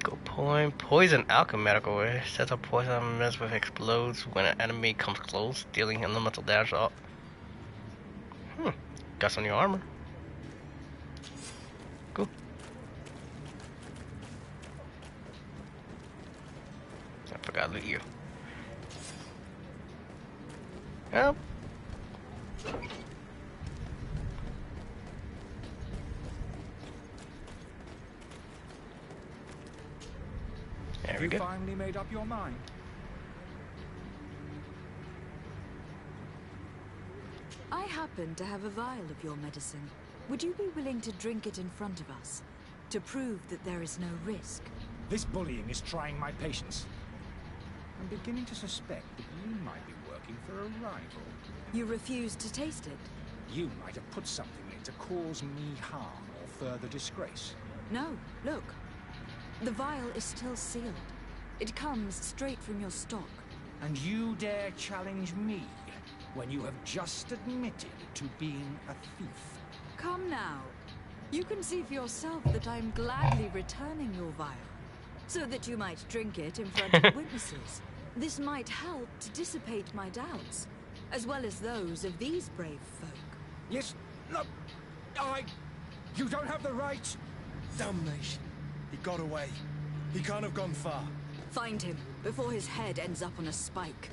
S1: Go point. Poison alchemical way. Sets up poison mess with explodes when an enemy comes close, dealing elemental damage. Got some new armor. Cool. I forgot to loot you. Yep. There we go.
S11: You finally made up your mind?
S7: I happen to have a vial of your medicine. Would you be willing to drink it in front of us? To prove that there is no risk?
S14: This bullying is trying my patience. I'm beginning to suspect that you might be working for a rival.
S7: You refuse to taste it?
S14: You might have put something in to cause me harm or further disgrace.
S7: No, look. The vial is still sealed. It comes straight from your stock.
S14: And you dare challenge me when you have just admitted to being a thief?
S7: Come now. You can see for yourself that I'm gladly returning your vial, so that you might drink it in front of witnesses. This might help to dissipate my doubts, as well as those of these brave folk.
S14: Yes, no, you don't have the right.
S4: Damnation. He got away. He can't have gone far.
S7: Find him, before his head ends up on a spike.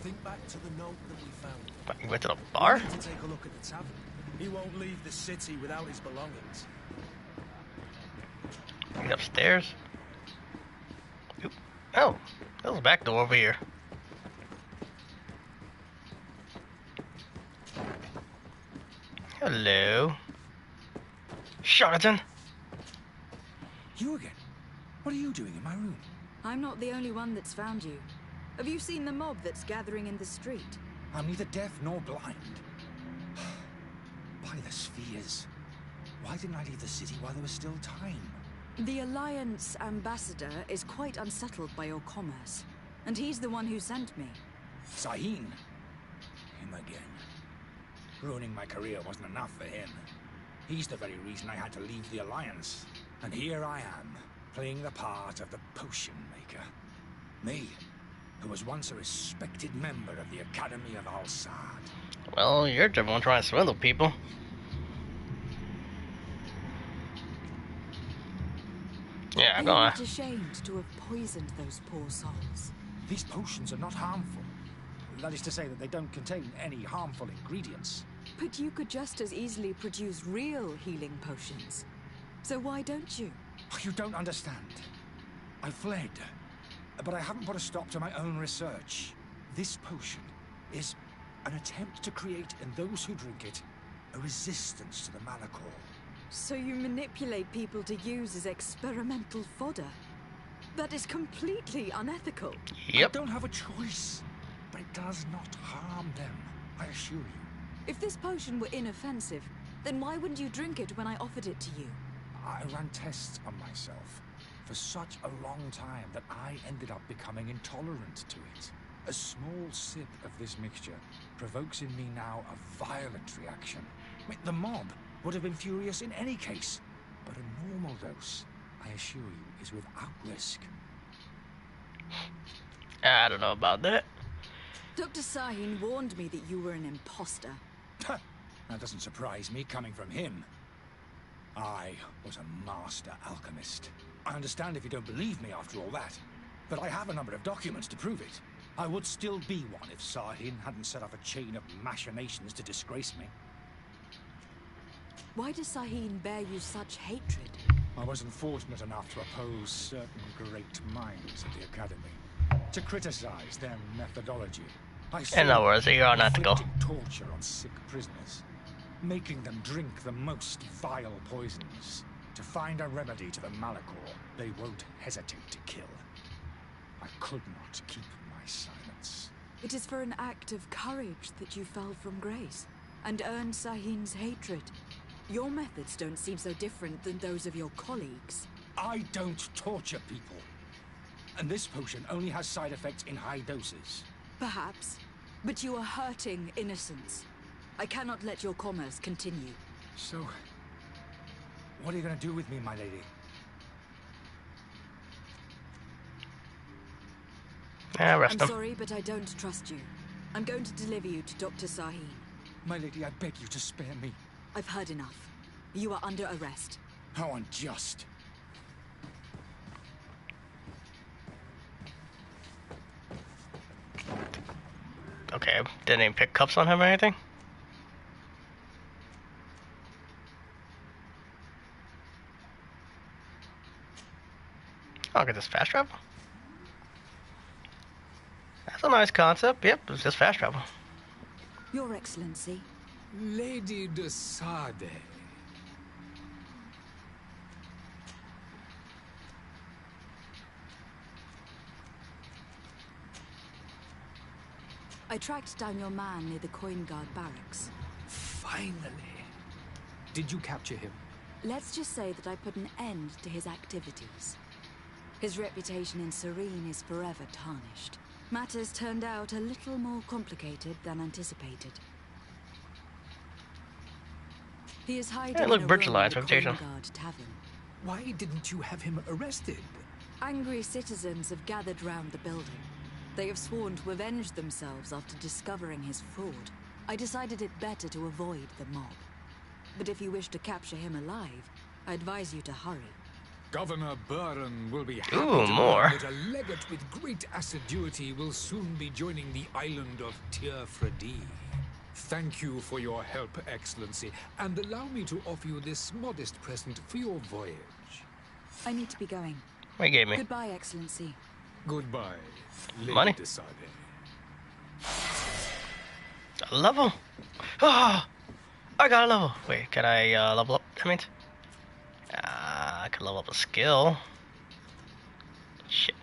S4: Think back to the note that we found.
S1: But you went to the bar?
S4: We need to take a look at the tavern. He won't leave the city without his belongings.
S1: Get upstairs. Oop. Oh, there's a back door over here. Hello. Charlatan.
S14: You again? What are you doing in my room?
S7: I'm not the only one that's found you. Have you seen the mob that's gathering in the street?
S14: I'm neither deaf nor blind. By the spheres. Why didn't I leave the city while there was still time?
S7: The Alliance ambassador is quite unsettled by your commerce, and he's the one who sent me.
S14: Sahin. Him again. Ruining my career wasn't enough for him. He's the very reason I had to leave the Alliance. And here I am, playing the part of the potion maker. Me, who was once a respected member of the Academy of Al-Sad.
S1: Well, you're the one trying to swindle people. Yeah, I'm
S7: Are you
S1: gonna.
S7: not ashamed to have poisoned those poor souls?
S14: These potions are not harmful. That is to say that they don't contain any harmful ingredients.
S7: But you could just as easily produce real healing potions. So why don't you?
S14: Oh, you don't understand. I fled, but I haven't put a stop to my own research. This potion is an attempt to create in those who drink it a resistance to the Malachor.
S7: So you manipulate people to use as experimental fodder? That is completely unethical.
S14: I don't have a choice, but it does not harm them, I assure you.
S7: If this potion were inoffensive, then why wouldn't you drink it when I offered it to you?
S14: I ran tests on myself for such a long time that I ended up becoming intolerant to it. A small sip of this mixture provokes in me now a violent reaction. I mean, the mob would have been furious in any case, but a normal dose, I assure you, is without risk.
S1: I don't know about that.
S7: Dr. Sahin warned me that you were an imposter.
S14: That doesn't surprise me coming from him. I was a master alchemist. I understand if you don't believe me after all that, but I have a number of documents to prove it. I would still be one if Sahin hadn't set up a chain of machinations to disgrace me.
S7: Why does Sahin bear you such hatred?
S14: I wasn't fortunate enough to oppose certain great minds at the Academy, to criticize their methodology.
S1: In other words, you're unethical.
S14: Torture on sick prisoners, making them drink the most vile poisons. To find a remedy to the Malachor, they won't hesitate to kill. I could not keep my silence.
S7: It is for an act of courage that you fell from grace and earned Sahin's hatred. Your methods don't seem so different than those of your colleagues.
S14: I don't torture people. And this potion only has side effects in high doses.
S7: Perhaps, but you are hurting innocents. I cannot let your commerce continue.
S14: So, what are you going to do with me, my lady?
S1: Arrest
S7: I'm
S1: him.
S7: sorry, but I don't trust you. I'm going to deliver you to Dr. Sahin.
S14: My lady, I beg you to spare me.
S7: I've heard enough. You are under arrest.
S14: How unjust.
S1: Okay, didn't even pick cups on him or anything? I'll get this fast travel. That's a nice concept. Yep, it's just fast travel.
S7: Your Excellency.
S8: Lady de Sade.
S7: I tracked down your man near the Coin Guard barracks.
S8: Finally. Did you capture him?
S7: Let's just say that I put an end to his activities. His reputation in Serene is forever tarnished. Matters turned out a little more complicated than anticipated. He is hiding
S1: Hey, look,
S7: in a
S1: Bridge
S7: room
S1: Alliance
S7: in the Coin
S1: reputation.
S7: Guard tavern.
S8: Why didn't you have him arrested?
S7: Angry citizens have gathered round the building. They have sworn to avenge themselves after discovering his fraud. I decided it better to avoid the mob. But if you wish to capture him alive, I advise you to hurry.
S8: Governor Buren will be happy
S1: Ooh,
S8: to
S1: more.
S8: learn that a legate with great assiduity will soon be joining the island of Tir Fredi. Thank you for your help, Excellency, and allow me to offer you this modest present for your voyage.
S7: I need to be going.
S1: What you gave me?
S7: Goodbye, Excellency.
S8: Goodbye, Lady
S1: Money?
S8: de Sade.
S1: A level? Oh, I got a level. Wait, can I level up? That means I can level up a skill. Shit.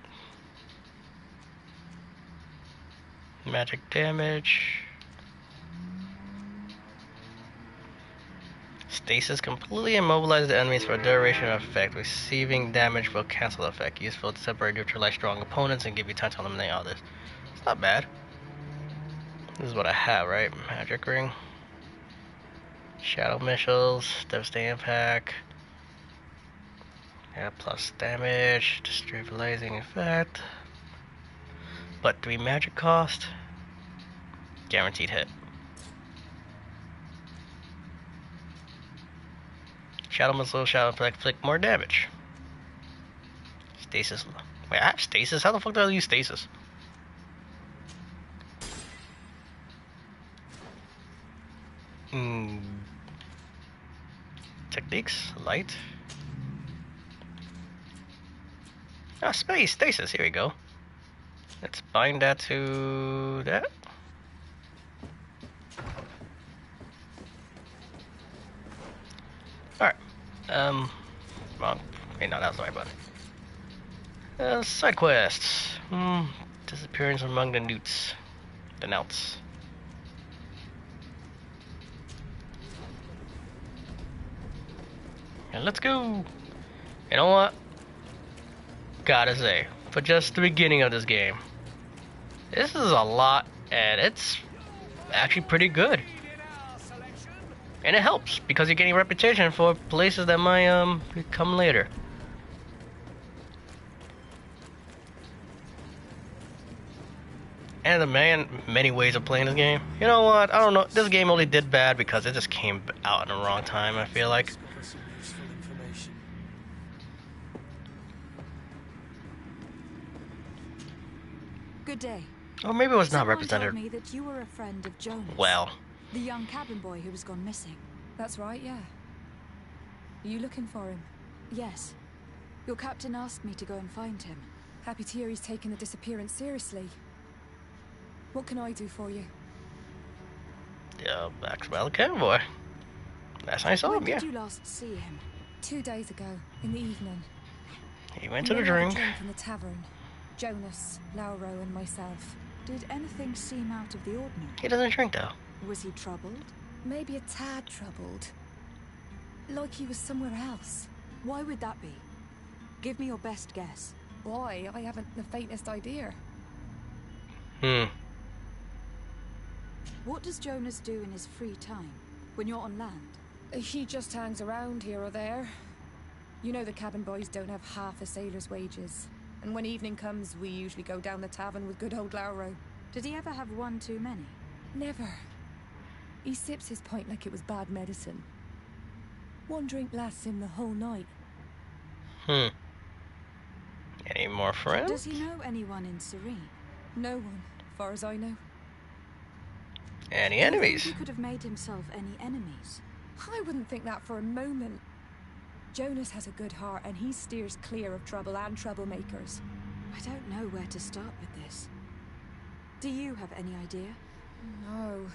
S1: Magic damage. Stasis completely immobilizes the enemies for a duration of effect. Receiving damage will cancel the effect. Useful to separate neutralize strong opponents and give you time to eliminate others. It's not bad. This is what I have, right? Magic ring. Shadow missiles. Devastating impact. Yeah, plus damage. Destabilizing effect. But 3 magic cost. Guaranteed hit. Shadow missile, shadow inflict more damage. Stasis. Wait, I have stasis? How the fuck do I use stasis? Techniques, light. Ah, space, stasis, here we go. Let's bind that to that. Alright. Wrong. Wait, no, that was the right button. Side quests. Disappearance among the newts. The Nouts. And let's go. You know what? Gotta say, for just the beginning of this game, this is a lot, and it's actually pretty good. And it helps because you're getting reputation for places that might come later. And many ways of playing this game. You know what? I don't know. This game only did bad because it just came out in the wrong time, I feel like.
S6: Good day.
S1: Or maybe it was not
S6: Someone
S1: represented.
S6: told me that you were a friend of Jonas.
S1: Well.
S6: The young cabin boy who was gone missing.
S15: That's right, yeah. Are you looking for him?
S6: Yes. Your captain asked me to go and find him.
S15: Happy to hear he's taken the disappearance seriously. What can I do for you?
S1: Yeah, Maxwell cabin boy. Last I saw him, yeah.
S6: When did you last see him?
S15: 2 days ago, in the evening.
S1: He went to the
S15: We had a
S1: drink.
S15: drink in the tavern. Jonas, Lauro, and myself.
S6: Did anything seem out of the ordinary?
S1: He doesn't drink though.
S6: Was he troubled?
S15: Maybe a tad troubled. Like he was somewhere else.
S6: Why would that be? Give me your best guess.
S15: Why? I haven't the faintest idea.
S6: What does Jonas do in his free time, when you're on land?
S15: He just hangs around here or there. You know the cabin boys don't have half a sailor's wages. And when evening comes, we usually go down the tavern with good old Lauro.
S6: Did he ever have one too many?
S15: Never. He sips his pint like it was bad medicine. One drink lasts him the whole night.
S1: Any more friends?
S6: Does he know anyone in Serene?
S15: No one, far as I know.
S1: Any enemies?
S6: He could have made himself any enemies.
S15: I wouldn't think that for a moment. Jonas has a good heart and he steers clear of trouble and troublemakers.
S6: I don't know where to start with this. Do you have any idea?
S15: No.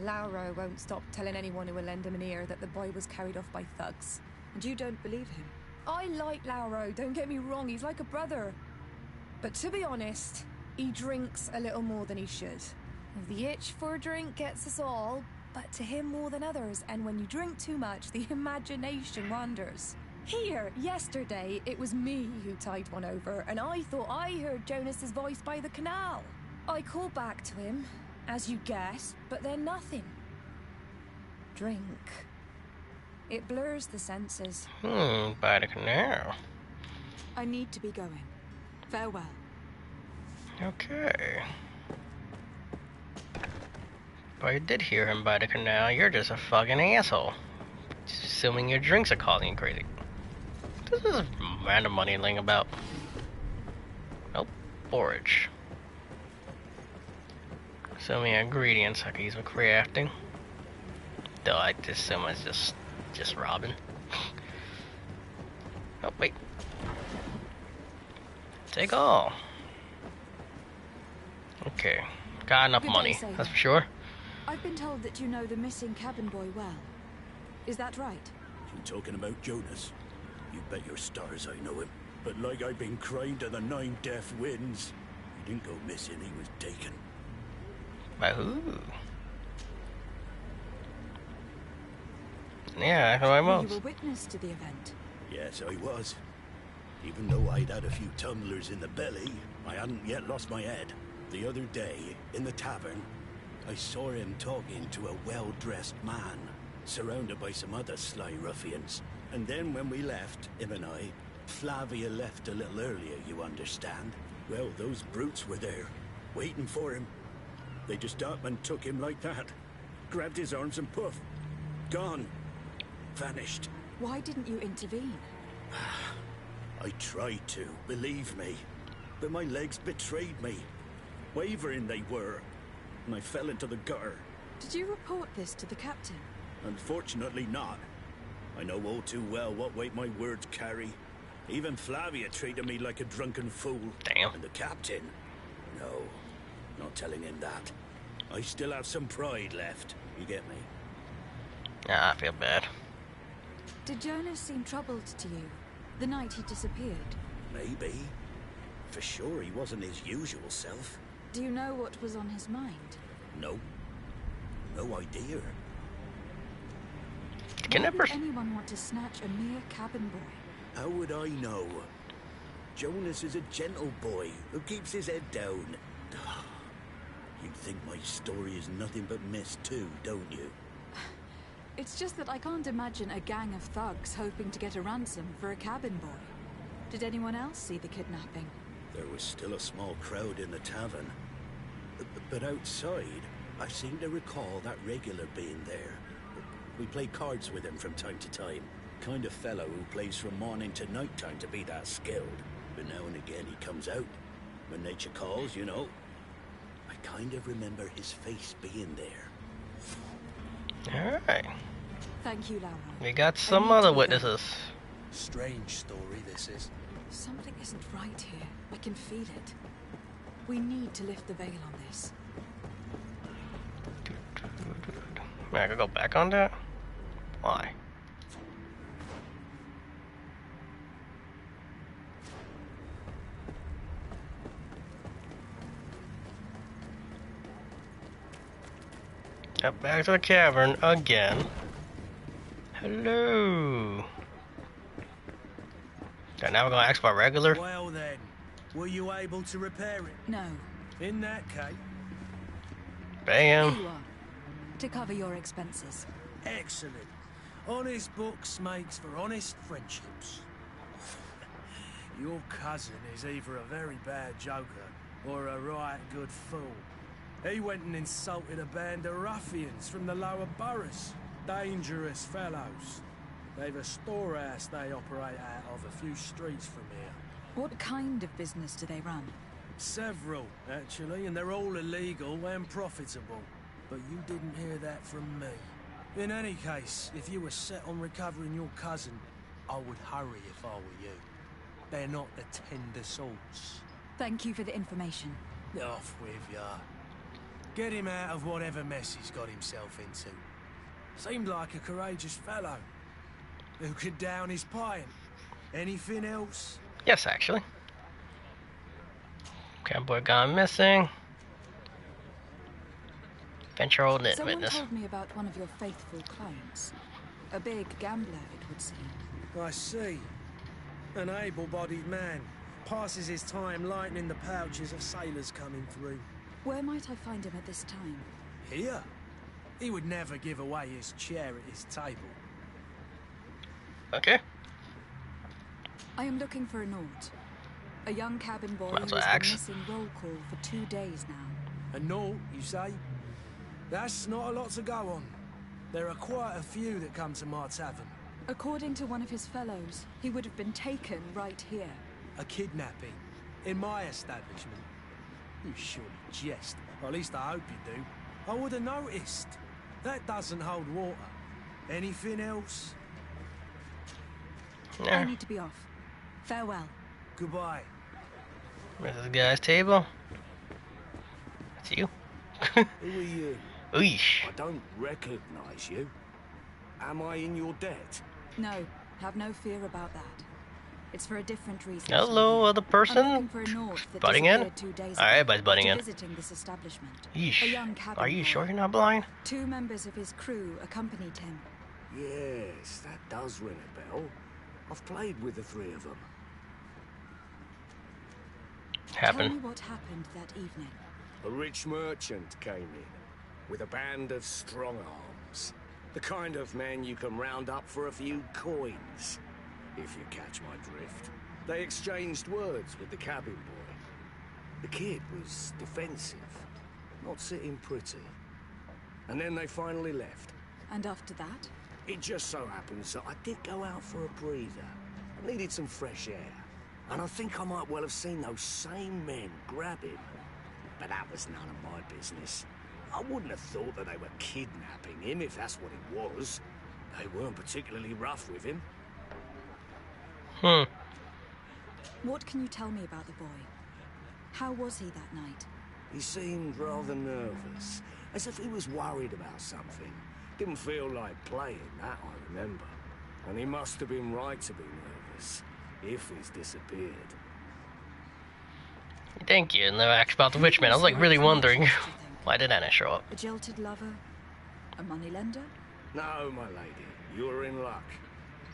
S15: Lauro won't stop telling anyone who will lend him an ear that the boy was carried off by thugs.
S6: And you don't believe him?
S15: I like Lauro, don't get me wrong, he's like a brother. But to be honest, he drinks a little more than he should. The itch for a drink gets us all, but to him more than others, and when you drink too much, the imagination wanders. Here, yesterday, it was me who tied one over, and I thought I heard Jonas's voice by the canal. I called back to him, as you guessed, but then nothing. Drink. It blurs the senses.
S1: By the canal.
S6: I need to be going. Farewell.
S1: Okay. But you did hear him by the canal. You're just a fucking asshole. Assuming your drinks are causing you crazy. This is random money laying about. Nope. Forage. Assuming ingredients I can use for crafting. Though I just assume it's just robbing. Oh wait. Take all. Okay. Got enough money, that's for sure.
S6: I've been told that you know the missing cabin boy well. Is that right?
S16: You talking about Jonas? You bet your stars I know him. But like I've been crying to the 9 deaf winds, he didn't go missing, he was taken.
S1: By who? Yeah, I know.
S6: You were witness to the event.
S16: Yes, I was. Even though I'd had a few tumblers in the belly, I hadn't yet lost my head. The other day, in the tavern, I saw him talking to a well-dressed man, surrounded by some other sly ruffians. And then when we left, him and I, Flavia left a little earlier, you understand. Well, those brutes were there, waiting for him. They just up and took him like that. Grabbed his arms and poof. Gone. Vanished.
S6: Why didn't you intervene?
S16: I tried to, believe me. But my legs betrayed me. Wavering they were. And I fell into the gutter.
S6: Did you report this to the captain?
S16: Unfortunately not. I know all too well what weight my words carry. Even Flavia treated me like a drunken fool.
S1: Damn.
S16: And the captain? No, not telling him that. I still have some pride left. You get me?
S1: Nah, I feel bad.
S6: Did Jonas seem troubled to you the night he disappeared?
S16: Maybe. For sure he wasn't his usual self.
S6: Do you know what was on his mind?
S16: No. No idea.
S6: Why would anyone want to snatch a mere cabin boy?
S16: How would I know? Jonas is a gentle boy who keeps his head down. You think my story is nothing but mess too, don't you?
S6: It's just that I can't imagine a gang of thugs hoping to get a ransom for a cabin boy. Did anyone else see the kidnapping?
S16: There was still a small crowd in the tavern. But outside, I seem to recall that regular being there. We play cards with him from time to time. Kind of fellow who plays from morning to night time to be that skilled. But now and again he comes out. When nature calls, you know. I kind of remember his face being there.
S1: Alright.
S6: Thank you, Laura.
S1: We got some other witnesses.
S4: Strange story, this is.
S6: Something isn't right here. I can feel it. We need to lift the veil on this.
S1: I could go back on that? Why? Yep, back to the cavern again. Hello. Okay, now we're gonna ask for regular.
S4: Well then, were you able to repair it?
S6: No.
S4: In that case...
S1: Bam.
S6: Here you are. To cover your expenses.
S4: Excellent. Honest books makes for honest friendships. Your cousin is either a very bad joker or a right good fool. He went and insulted a band of ruffians from the lower boroughs. Dangerous fellows. They've a storehouse they operate out of a few streets from here.
S6: What kind of business do they run?
S4: Several, actually, and they're all illegal and profitable. But you didn't hear that from me. In any case, if you were set on recovering your cousin, I would hurry if I were you. They're not the tender sorts.
S6: Thank you for the information.
S4: Off with ya. Get him out of whatever mess he's got himself into. Seemed like a courageous fellow. Who could down his pint. Anything else?
S1: Yes, actually. Cowboy gone missing. Venture old witness.
S6: Someone told me about one of your faithful clients. A big gambler, it would seem.
S4: I see. An able-bodied man. Passes his time lightening the pouches of sailors coming through.
S6: Where might I find him at this time?
S4: Here? He would never give away his chair at his table.
S1: Okay.
S6: I am looking for a Nort. A young cabin boy
S1: Well,
S6: who has been missing roll call for 2 days now.
S4: A Nort, you say? That's not a lot to go on. There are quite a few that come to my tavern.
S6: According to one of his fellows, he would have been taken right here.
S4: A kidnapping? In my establishment? You surely jest. Or at least I hope you do. I would have noticed. That doesn't hold water. Anything else?
S6: I need to be off. Farewell.
S4: Goodbye.
S1: Where's this guy's table? That's you.
S5: Who are you?
S1: Oosh.
S5: I don't recognize you. Am I in your debt?
S6: No, have no fear about that. It's for a different reason.
S1: Hello, other person.
S6: I'm looking for a Nort that
S1: Butting in?
S6: disappeared 2 days
S1: Alright,
S6: ago
S1: everybody's butting in.
S6: visiting this establishment.
S1: Yeesh.
S6: A young cabin
S1: Are you
S6: boy.
S1: sure you're not blind?
S6: 2 members of his crew accompanied him.
S5: Yes, that does ring a bell. I've played with the 3 of them.
S6: Tell me what happened that evening.
S5: A rich merchant came in with a band of strong arms. The kind of men you can round up for a few coins, if you catch my drift. They exchanged words with the cabin boy. The kid was defensive, not sitting pretty. And then they finally left.
S6: And after that?
S5: It just so happens that I did go out for a breather. I needed some fresh air. And I think I might well have seen those same men grab him. But that was none of my business. I wouldn't have thought that they were kidnapping him, if that's what it was. They weren't particularly rough with him.
S6: What can you tell me about the boy? How was he that night?
S5: He seemed rather nervous, as if he was worried about something. Didn't feel like playing, that I remember. And he must have been right to be nervous. if he's disappeared.
S1: Thank you. And the asked about the witchman. I was like really wondering why did Anna show up?
S7: A jilted lover? A moneylender?
S5: No, my lady, you're in luck.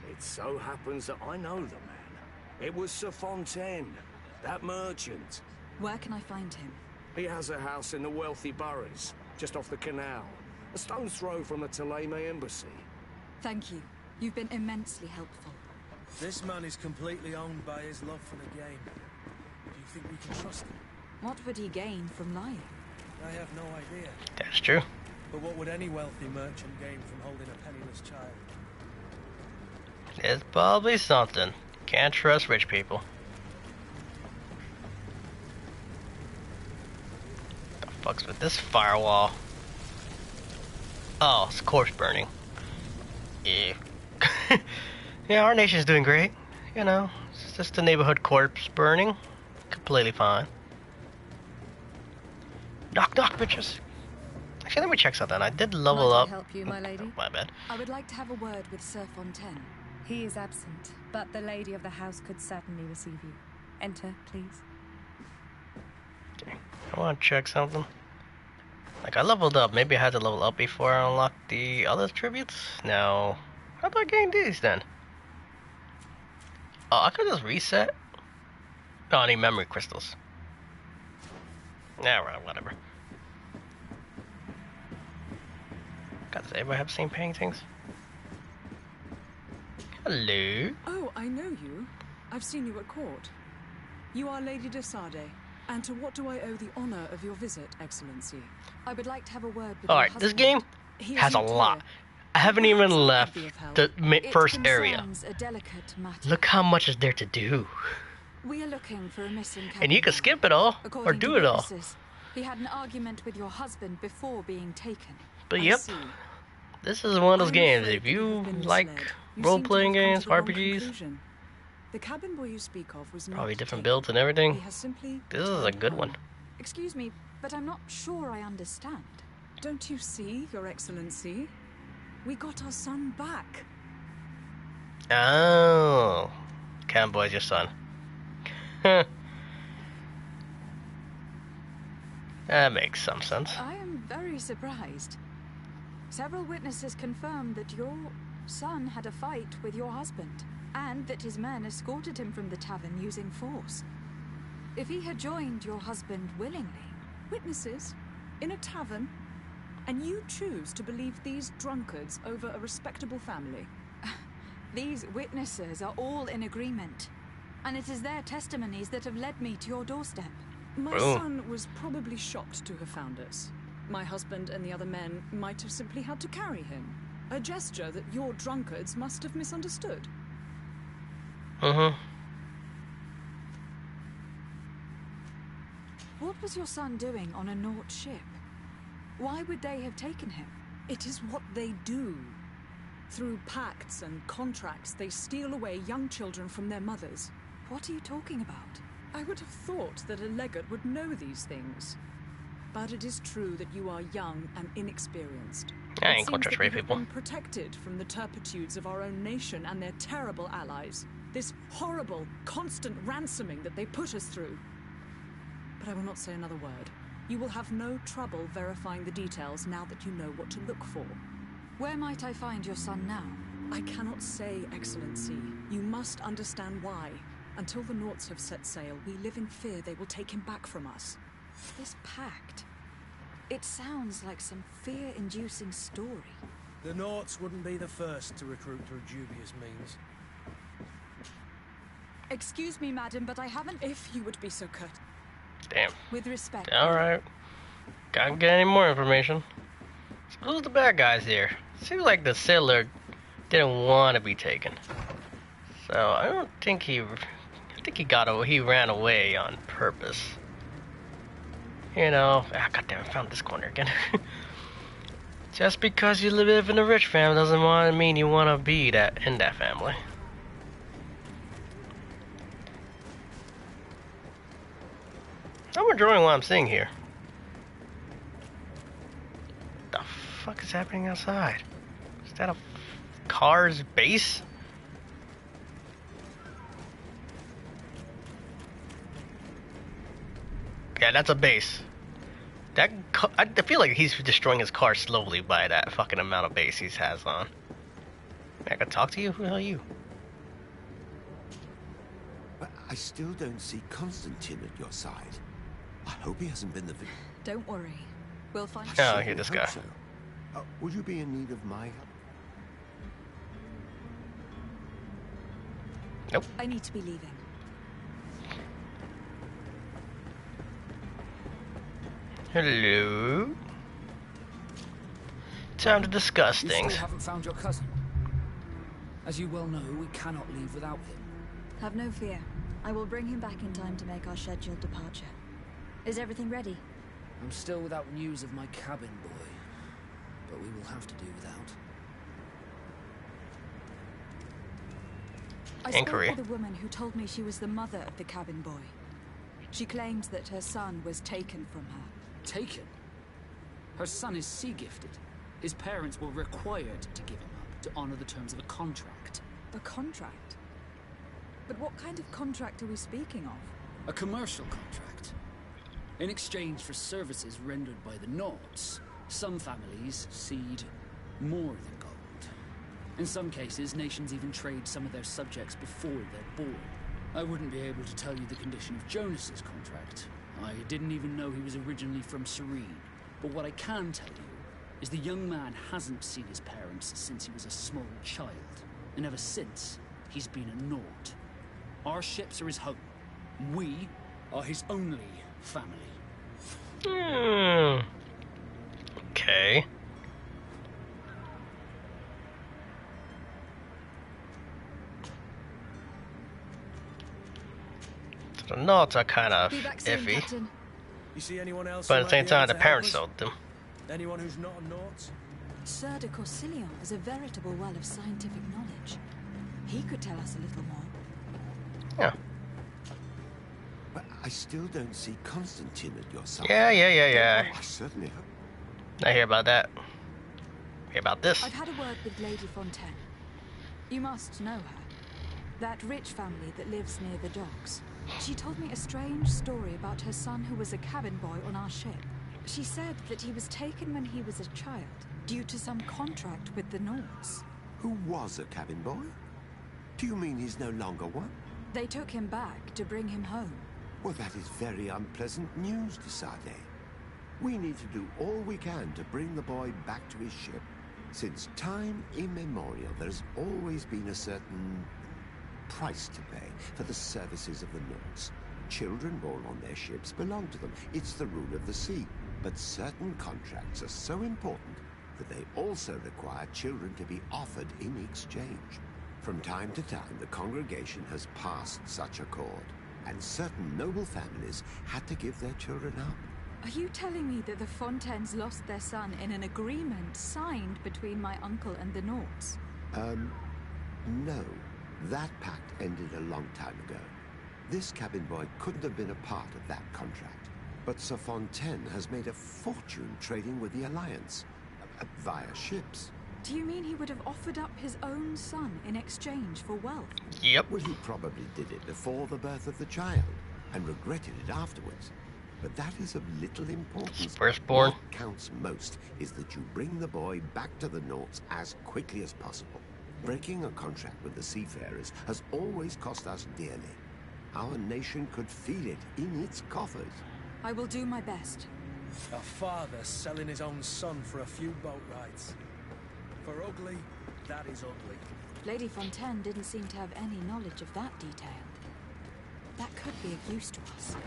S5: It so happens that I know the man. It was Sir Fontaine, that merchant.
S7: Where can I find him?
S5: He has a house in the wealthy boroughs, just off the canal. A stone's throw from the Thélème embassy.
S7: Thank you. You've been immensely helpful.
S4: This man is completely owned by his love for the game. Do you think we can trust him?
S7: What would he gain from lying?
S4: I have no idea.
S1: That's true.
S4: But what would any wealthy merchant gain from holding a penniless child?
S1: It's probably something. Can't trust rich people. The fuck's with this firewall? Oh, it's corpse burning. Yeah. Yeah, our nation's doing great. You know, it's just a neighborhood corpse burning. Completely fine. Knock, knock, bitches. Actually, let me check something. I did level
S15: Might
S1: up.
S15: I help you, my lady?
S1: My bad.
S7: I would like to have a word with Sir Fontaine.
S15: He is absent, but the lady of the house could certainly receive you. Enter, please.
S1: I want to check something. Like, I leveled up. Maybe I had to level up before I unlocked the other tributes? No. How do I gain these then? Oh, I could just reset? No, I need memory crystals. Yeah, right, whatever. God, does everybody have the same paintings? Hello?
S17: Oh, I know you. I've seen you at court. You are Lady de Sardet. And to what do I owe the honor of your visit, Excellency?
S7: I would like to have a word with
S1: Alright, this game has a lot. I haven't even left the first area.
S7: A delicate matter.
S1: Look how much is there to do.
S7: We are looking for a missing cabin
S1: And you can skip it all, or do it all.
S7: He had an argument with your husband before being taken.
S1: But yep, this is one of those games. If you like role-playing games, RPGs,
S17: the cabin boy you speak of was
S1: probably different builds and everything.
S17: He has simply
S1: This is a good one.
S7: Excuse me, but I'm not sure I understand.
S17: Don't you see, Your Excellency? We got our son back.
S1: Oh, Camboy's your son. That makes some sense.
S7: I am very surprised. Several witnesses confirmed that your son had a fight with your husband, and that his men escorted him from the tavern using force. If he had joined your husband willingly...
S17: Witnesses? In a tavern? And you choose to believe these drunkards over a respectable family?
S7: These witnesses are all in agreement, and it is their testimonies that have led me to your doorstep.
S17: My son was probably shocked to have found us. My husband and the other men might have simply had to carry him. A gesture that your drunkards must have misunderstood.
S7: What was your son doing on a Naut ship? Why would they have taken him?
S17: It is what they do. Through pacts and contracts, they steal away young children from their mothers.
S7: What are you talking about?
S17: I would have thought that a legate would know these things. But it is true that you are young and inexperienced.
S1: I ain't gonna trust rich people.
S17: Been protected from the turpitudes of our own nation and their terrible allies. This horrible, constant ransoming that they put us through. But I will not say another word. You will have no trouble verifying the details now that you know what to look for.
S7: Where might I find your son now?
S17: I cannot say, Excellency. You must understand why. Until the Nauts have set sail, we live in fear they will take him back from us.
S7: This pact... It sounds like some fear-inducing story.
S4: The Nauts wouldn't be the first to recruit through dubious means.
S7: Excuse me, madam, but I haven't...
S17: If you would be so curt.
S1: Damn.
S7: With respect.
S1: Alright. Can't get any more information. So who's the bad guys here? Seems like the sailor didn't want to be taken. So I don't think he... I think he ran away on purpose. You know... Ah, goddamn, I found this corner again. Just because you live in a rich family doesn't mean you want to be in that family. I'm enjoying what I'm seeing here. What the fuck is happening outside? Is that a car's base? Yeah, that's a base. I feel like he's destroying his car slowly by that fucking amount of base he has on. I can talk to you? Who the hell are you?
S18: But I still don't see Constantine at your side. I hope he hasn't been the victim.
S6: Don't worry. We'll find
S1: Oh, here, this guy.
S18: So. Would you be in need of my help?
S1: Nope.
S6: I need to be leaving.
S1: Hello. Time to discuss
S11: You
S1: things.
S11: still haven't found your cousin. As you well know, we cannot leave without him.
S6: Have no fear. I will bring him back in time to make our scheduled departure. Is everything ready?
S11: I'm still without news of my cabin boy, but we will have to do without.
S6: I
S1: Inquiry.
S6: spoke with a woman who told me she was the mother of the cabin boy. She claims that her son was taken from her.
S11: Taken? Her son is sea-gifted. His parents were required to give him up to honor the terms of a contract.
S6: A contract? But what kind of contract are we speaking of?
S11: A commercial contract. In exchange for services rendered by the Nords, some families cede more than gold. In some cases, nations even trade some of their subjects before they're born. I wouldn't be able to tell you the condition of Jonas's contract. I didn't even know he was originally from Serene. But what I can tell you is the young man hasn't seen his parents since he was a small child. And ever since, he's been a Nord. Our ships are his home. We are his only family.
S1: Okay. So the notes are kind of iffy.
S4: You see anyone else?
S1: But at the same time, the parents sold them.
S4: Anyone who's not a Naut?
S6: Sir de Corsilion is a veritable well of scientific knowledge. He could tell us a little more.
S1: Yeah.
S18: But I still don't see Constantine at your side.
S1: Yeah.
S18: I certainly hope.
S1: I hear about that. Hear about this.
S6: I've had a word with Lady Fontaine. You must know her. That rich family that lives near the docks. She told me a strange story about her son who was a cabin boy on our ship. She said that he was taken when he was a child, due to some contract with the Nords.
S18: Who was a cabin boy? Do you mean he's no longer one?
S6: They took him back to bring him home.
S18: Well, that is very unpleasant news, de Sade. We need to do all we can to bring the boy back to his ship. Since time immemorial, there's always been a certain price to pay for the services of the Nords. Children born on their ships belong to them. It's the rule of the sea. But certain contracts are so important that they also require children to be offered in exchange. From time to time, the congregation has passed such accord, and certain noble families had to give their children up.
S6: Are you telling me that the Fontaines lost their son in an agreement signed between my uncle and the Nords?
S18: No. That pact ended a long time ago. This cabin boy couldn't have been a part of that contract. But Sir Fontaine has made a fortune trading with the Alliance, via ships.
S6: Do you mean he would have offered up his own son in exchange for wealth?
S1: Yep.
S18: Well, he probably did it before the birth of the child, and regretted it afterwards. But that is of little importance.
S1: Firstborn.
S18: What counts most is that you bring the boy back to the Nords as quickly as possible. Breaking a contract with the seafarers has always cost us dearly. Our nation could feel it in its coffers.
S6: I will do my best.
S4: A father selling his own son for a few boat rides. For ugly, that is ugly.
S6: Lady Fontaine didn't seem to have any knowledge of that detail. That could be of use to us.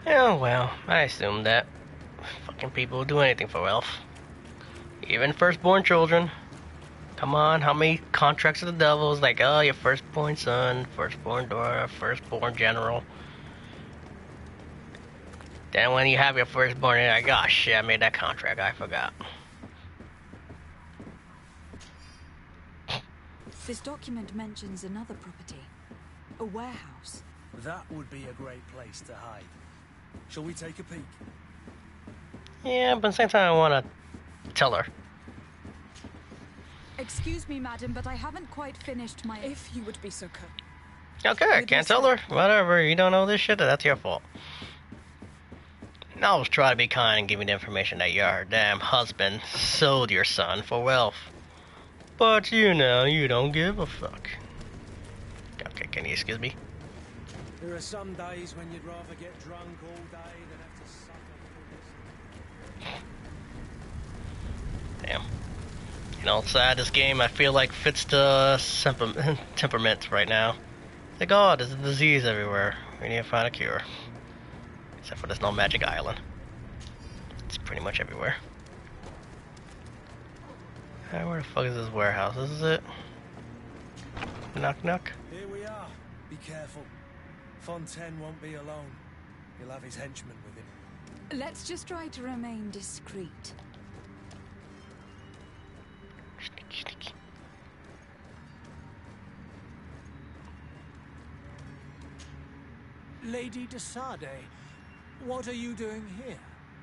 S1: Oh well, I assume that fucking people will do anything for wealth. Even firstborn children. Come on, how many contracts of the devil is like, oh, your firstborn son, firstborn daughter, firstborn general. Then when you have your firstborn, you're like, oh shit, I made that contract, I forgot.
S6: This document mentions another property. A warehouse.
S4: That would be a great place to hide. Shall we take a peek?
S1: Yeah, but at the same time I want to tell her.
S6: Excuse me, madam, but I haven't quite finished my...
S17: If you would be so kind.
S1: Okay, can't tell her. Whatever, you don't know this shit, that's your fault. Always try to be kind and give me the information that your damn husband sold your son for wealth. But you know, you don't give a fuck. Okay, can you excuse me?
S4: There are some days when you'd rather get drunk all day than have to suffer for this.
S1: Damn. You know, it's sad, this game I feel like fits the temperament right now. Like, oh, there's a disease everywhere. We need to find a cure. Except for there's no magic island. It's pretty much everywhere. Where the fuck is this warehouse? This is it? Knock knock.
S4: Here we are. Be careful. Fontaine won't be alone. He'll have his henchmen with him.
S6: Let's just try to remain discreet.
S1: Sneaky.
S3: Lady de Sade, what are you doing here?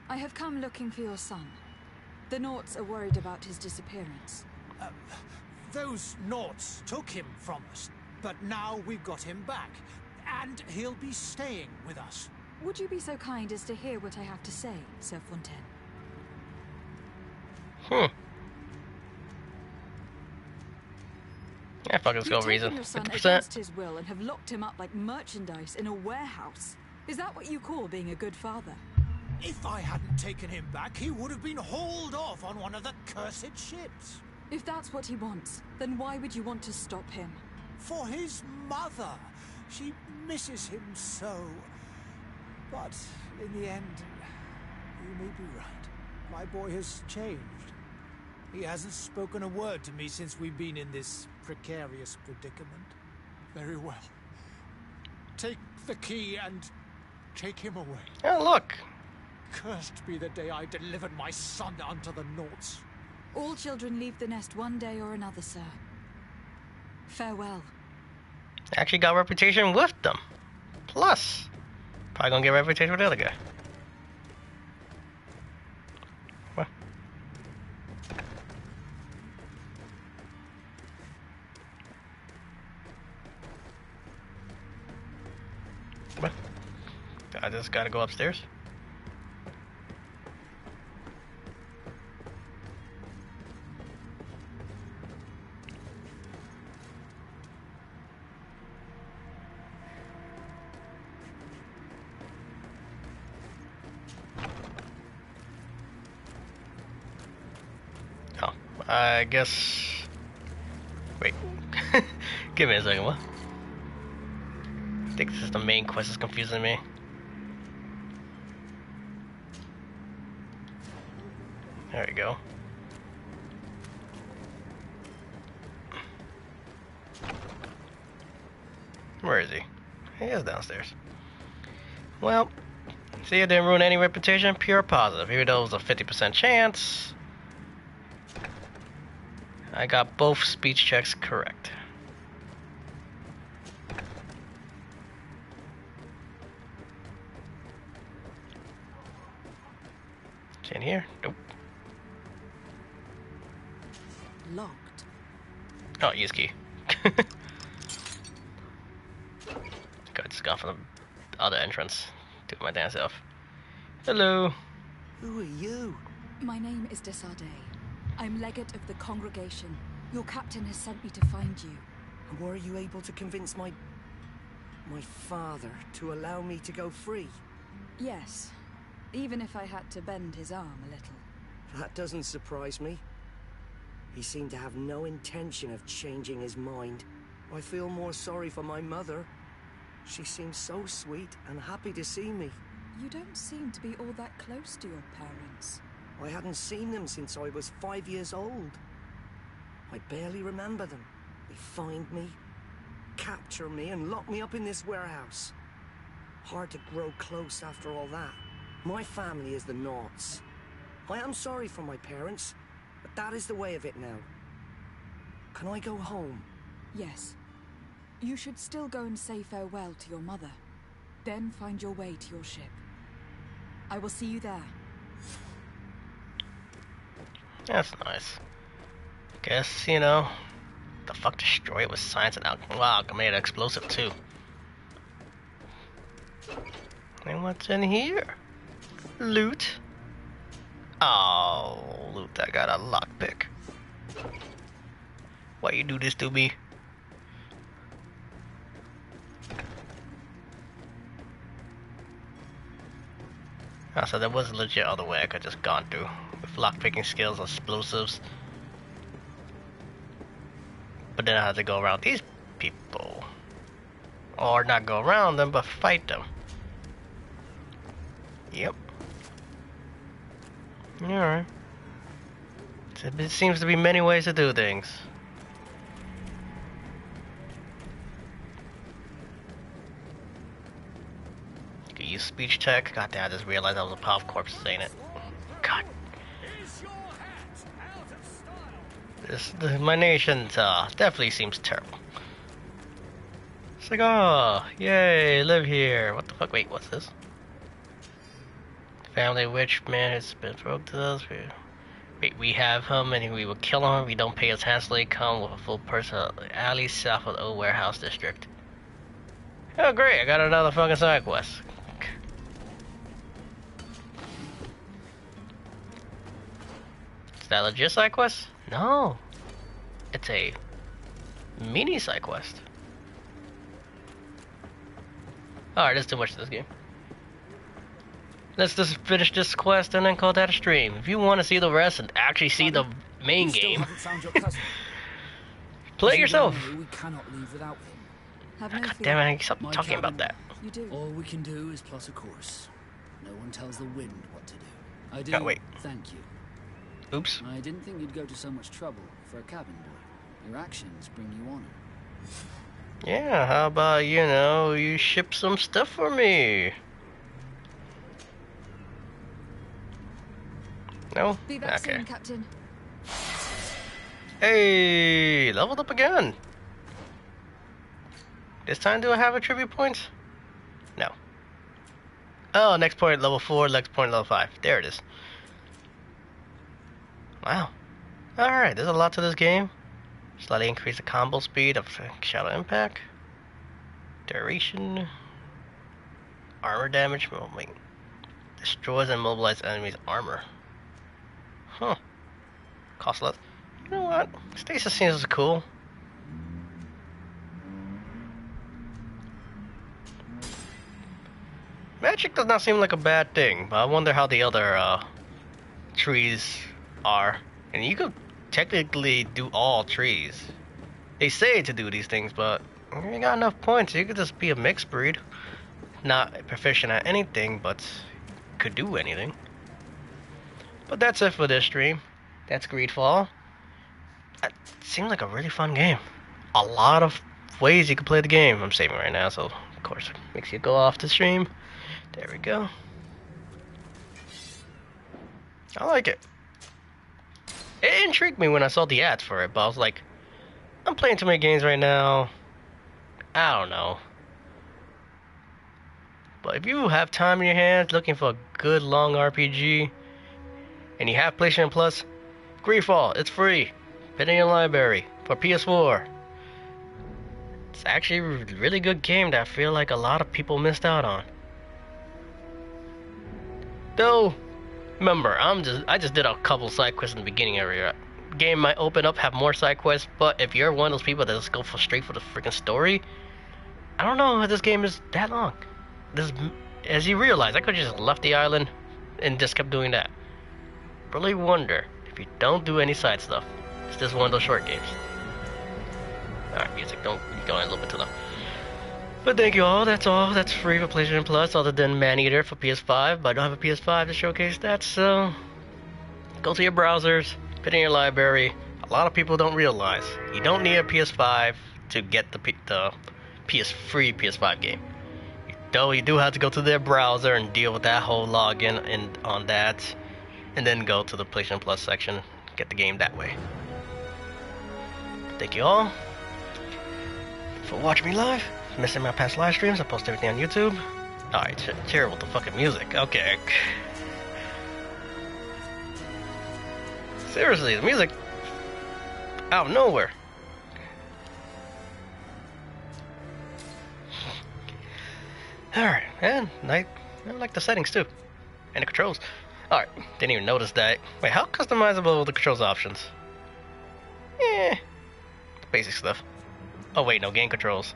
S6: I have come looking for your son. The Naughts are worried about his disappearance.
S3: Those Naughts took him from us, but now we've got him back, and he'll be staying with us.
S6: Would you be so kind as to hear what I have to say, Sir Fontaine?
S1: Yeah, fuck, let's go reason.
S6: Your son
S1: 50%.
S6: against his will and have locked him up like merchandise in a warehouse. Is that what you call being a good father?
S3: If I hadn't taken him back, he would have been hauled off on one of the cursed ships.
S6: If that's what he wants, then why would you want to stop him?
S3: For his mother. She misses him so. But in the end, you may be right. My boy has changed. He hasn't spoken a word to me since we've been in this precarious predicament. Very well. Take the key and take him away.
S1: Oh, look.
S3: Cursed be the day I delivered my son unto the Naughts.
S6: All children leave the nest one day or another, sir. Farewell.
S1: Actually got reputation with them. Plus, probably gonna get reputation with the other guy. What? What? I just gotta go upstairs. I guess... Wait. Give me a second, what? I think this is the main quest that's confusing me. There we go. Where is he? He is downstairs. Well, see, it didn't ruin any reputation. Pure positive. Even though it was a 50% chance, I got both speech checks correct. It's in here? Nope.
S6: Locked.
S1: Oh, use key. Good, just gone from the other entrance. Do my damn self. Hello.
S12: Who are you?
S6: My name is de Sade. I'm legate of the congregation. Your captain has sent me to find you.
S12: And were you able to convince my father to allow me to go free?
S6: Yes. Even if I had to bend his arm a little.
S12: That doesn't surprise me. He seemed to have no intention of changing his mind. I feel more sorry for my mother. She seems so sweet and happy to see me.
S6: You don't seem to be all that close to your parents.
S12: I hadn't seen them since I was 5 years old. I barely remember them. They find me, capture me, and lock me up in this warehouse. Hard to grow close after all that. My family is the Naughts. I am sorry for my parents, but that is the way of it now. Can I go home?
S6: Yes. You should still go and say farewell to your mother. Then find your way to your ship. I will see you there.
S1: That's nice. Guess, you know, the fuck destroy it with science and alchemy. Wow, I made an explosive too. And what's in here? Loot. Oh, loot, I got a lockpick. Why you do this to me? Oh, so there was a legit other way I could just gone through. With lockpicking skills, explosives. But then I had to go around these people. Or not go around them, but fight them. Yep. Alright. It seems to be many ways to do things. You can use speech tech. God damn, I just realized that was a pop corpse saying it. God. My nation definitely seems terrible. It's like, oh, yay, live here. What the fuck? Wait, what's this? Family witch man has been broke to us. We have him and we will kill him if we don't pay us handsomely. Come with a full person alley south of the old warehouse district. Oh great, I got another fucking side quest. Is that a legit side quest? No. It's a mini side quest. Alright, that's too much of this game. Let's just finish this quest and then call that a stream. If you want to see the rest and actually see the main game, play it yourself.
S14: We cannot leave without him.
S1: God damn it, stop talking about that.
S14: You do. All we can do is plot a course. No one tells the wind what to do. I do.
S1: Can't wait.
S14: Thank you.
S1: Oops.
S14: I didn't think you'd go to so much trouble for a cabin boy. Your actions bring you honor.
S1: Yeah, how about, you know, you ship some stuff for me? No?
S6: Be back
S1: Okay.
S6: soon, Captain.
S1: Hey, leveled up again. This time do I have a tribute point? No. Oh, next point level 4, next point level 5. There it is. Wow. Alright, there's a lot to this game. Slightly increase the combo speed of Shadow Impact. Duration. Armor damage. Oh, wait. Destroys and immobilizes enemies' armor. Huh. Cost less. You know what? Stasis seems cool. Magic does not seem like a bad thing, but I wonder how the other trees are. And you could technically do all trees. They say to do these things, but you ain't got enough points. You could just be a mixed breed. Not proficient at anything, but could do anything. But that's it for this stream. That's GreedFall. It seems like a really fun game. A lot of ways you can play the game. I'm saving right now, so of course it makes you go off the stream. There we go. I like it. It intrigued me when I saw the ads for it, but I was like, I'm playing too many games right now. I don't know. But if you have time in your hands looking for a good long RPG, and you have PlayStation Plus, GreedFall, it's free. Put it in your library for PS4. It's actually a really good game that I feel like a lot of people missed out on. Though, remember, I just did a couple side quests in the beginning area. Game might open up, have more side quests, but if you're one of those people that just go straight for the freaking story, I don't know if this game is that long. As you realize, I could have just left the island and just kept doing that. Really wonder if you don't do any side stuff. It's just one of those short games. Alright, music, don't go in a little bit too low. But thank you all, that's all. That's free for PlayStation Plus, other than Maneater for PS5. But I don't have a PS5 to showcase that, so go to your browsers, put in your library. A lot of people don't realize you don't need a PS5 to get the free PS5 game. Though you do have to go to their browser and deal with that whole login and on that, and then go to the PlayStation Plus section, get the game that way. Thank you all for watching me live. Missing my past live streams, I post everything on YouTube. Alright, terrible with the fucking music. Okay. Seriously, the music Out of nowhere. Alright, and I like the settings too. And the controls. Alright, didn't even notice that. Wait, how customizable are the controls options? Basic stuff. Oh wait, no, game controls.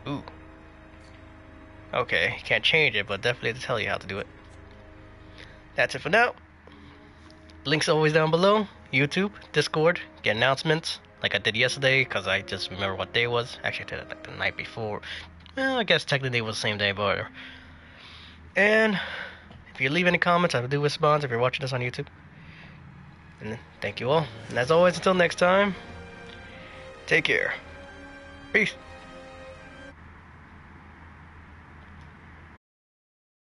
S1: Ooh. Okay, can't change it, but definitely to tell you how to do it. That's it for now. Links always down below. YouTube, Discord, get announcements like I did yesterday, because I just remember what day it was. Actually, I did it like the night before. Well, I guess technically it was the same day, but whatever. And if you leave any comments, I do respond if you're watching this on YouTube. And thank you all. And as always, until next time, take care. Peace.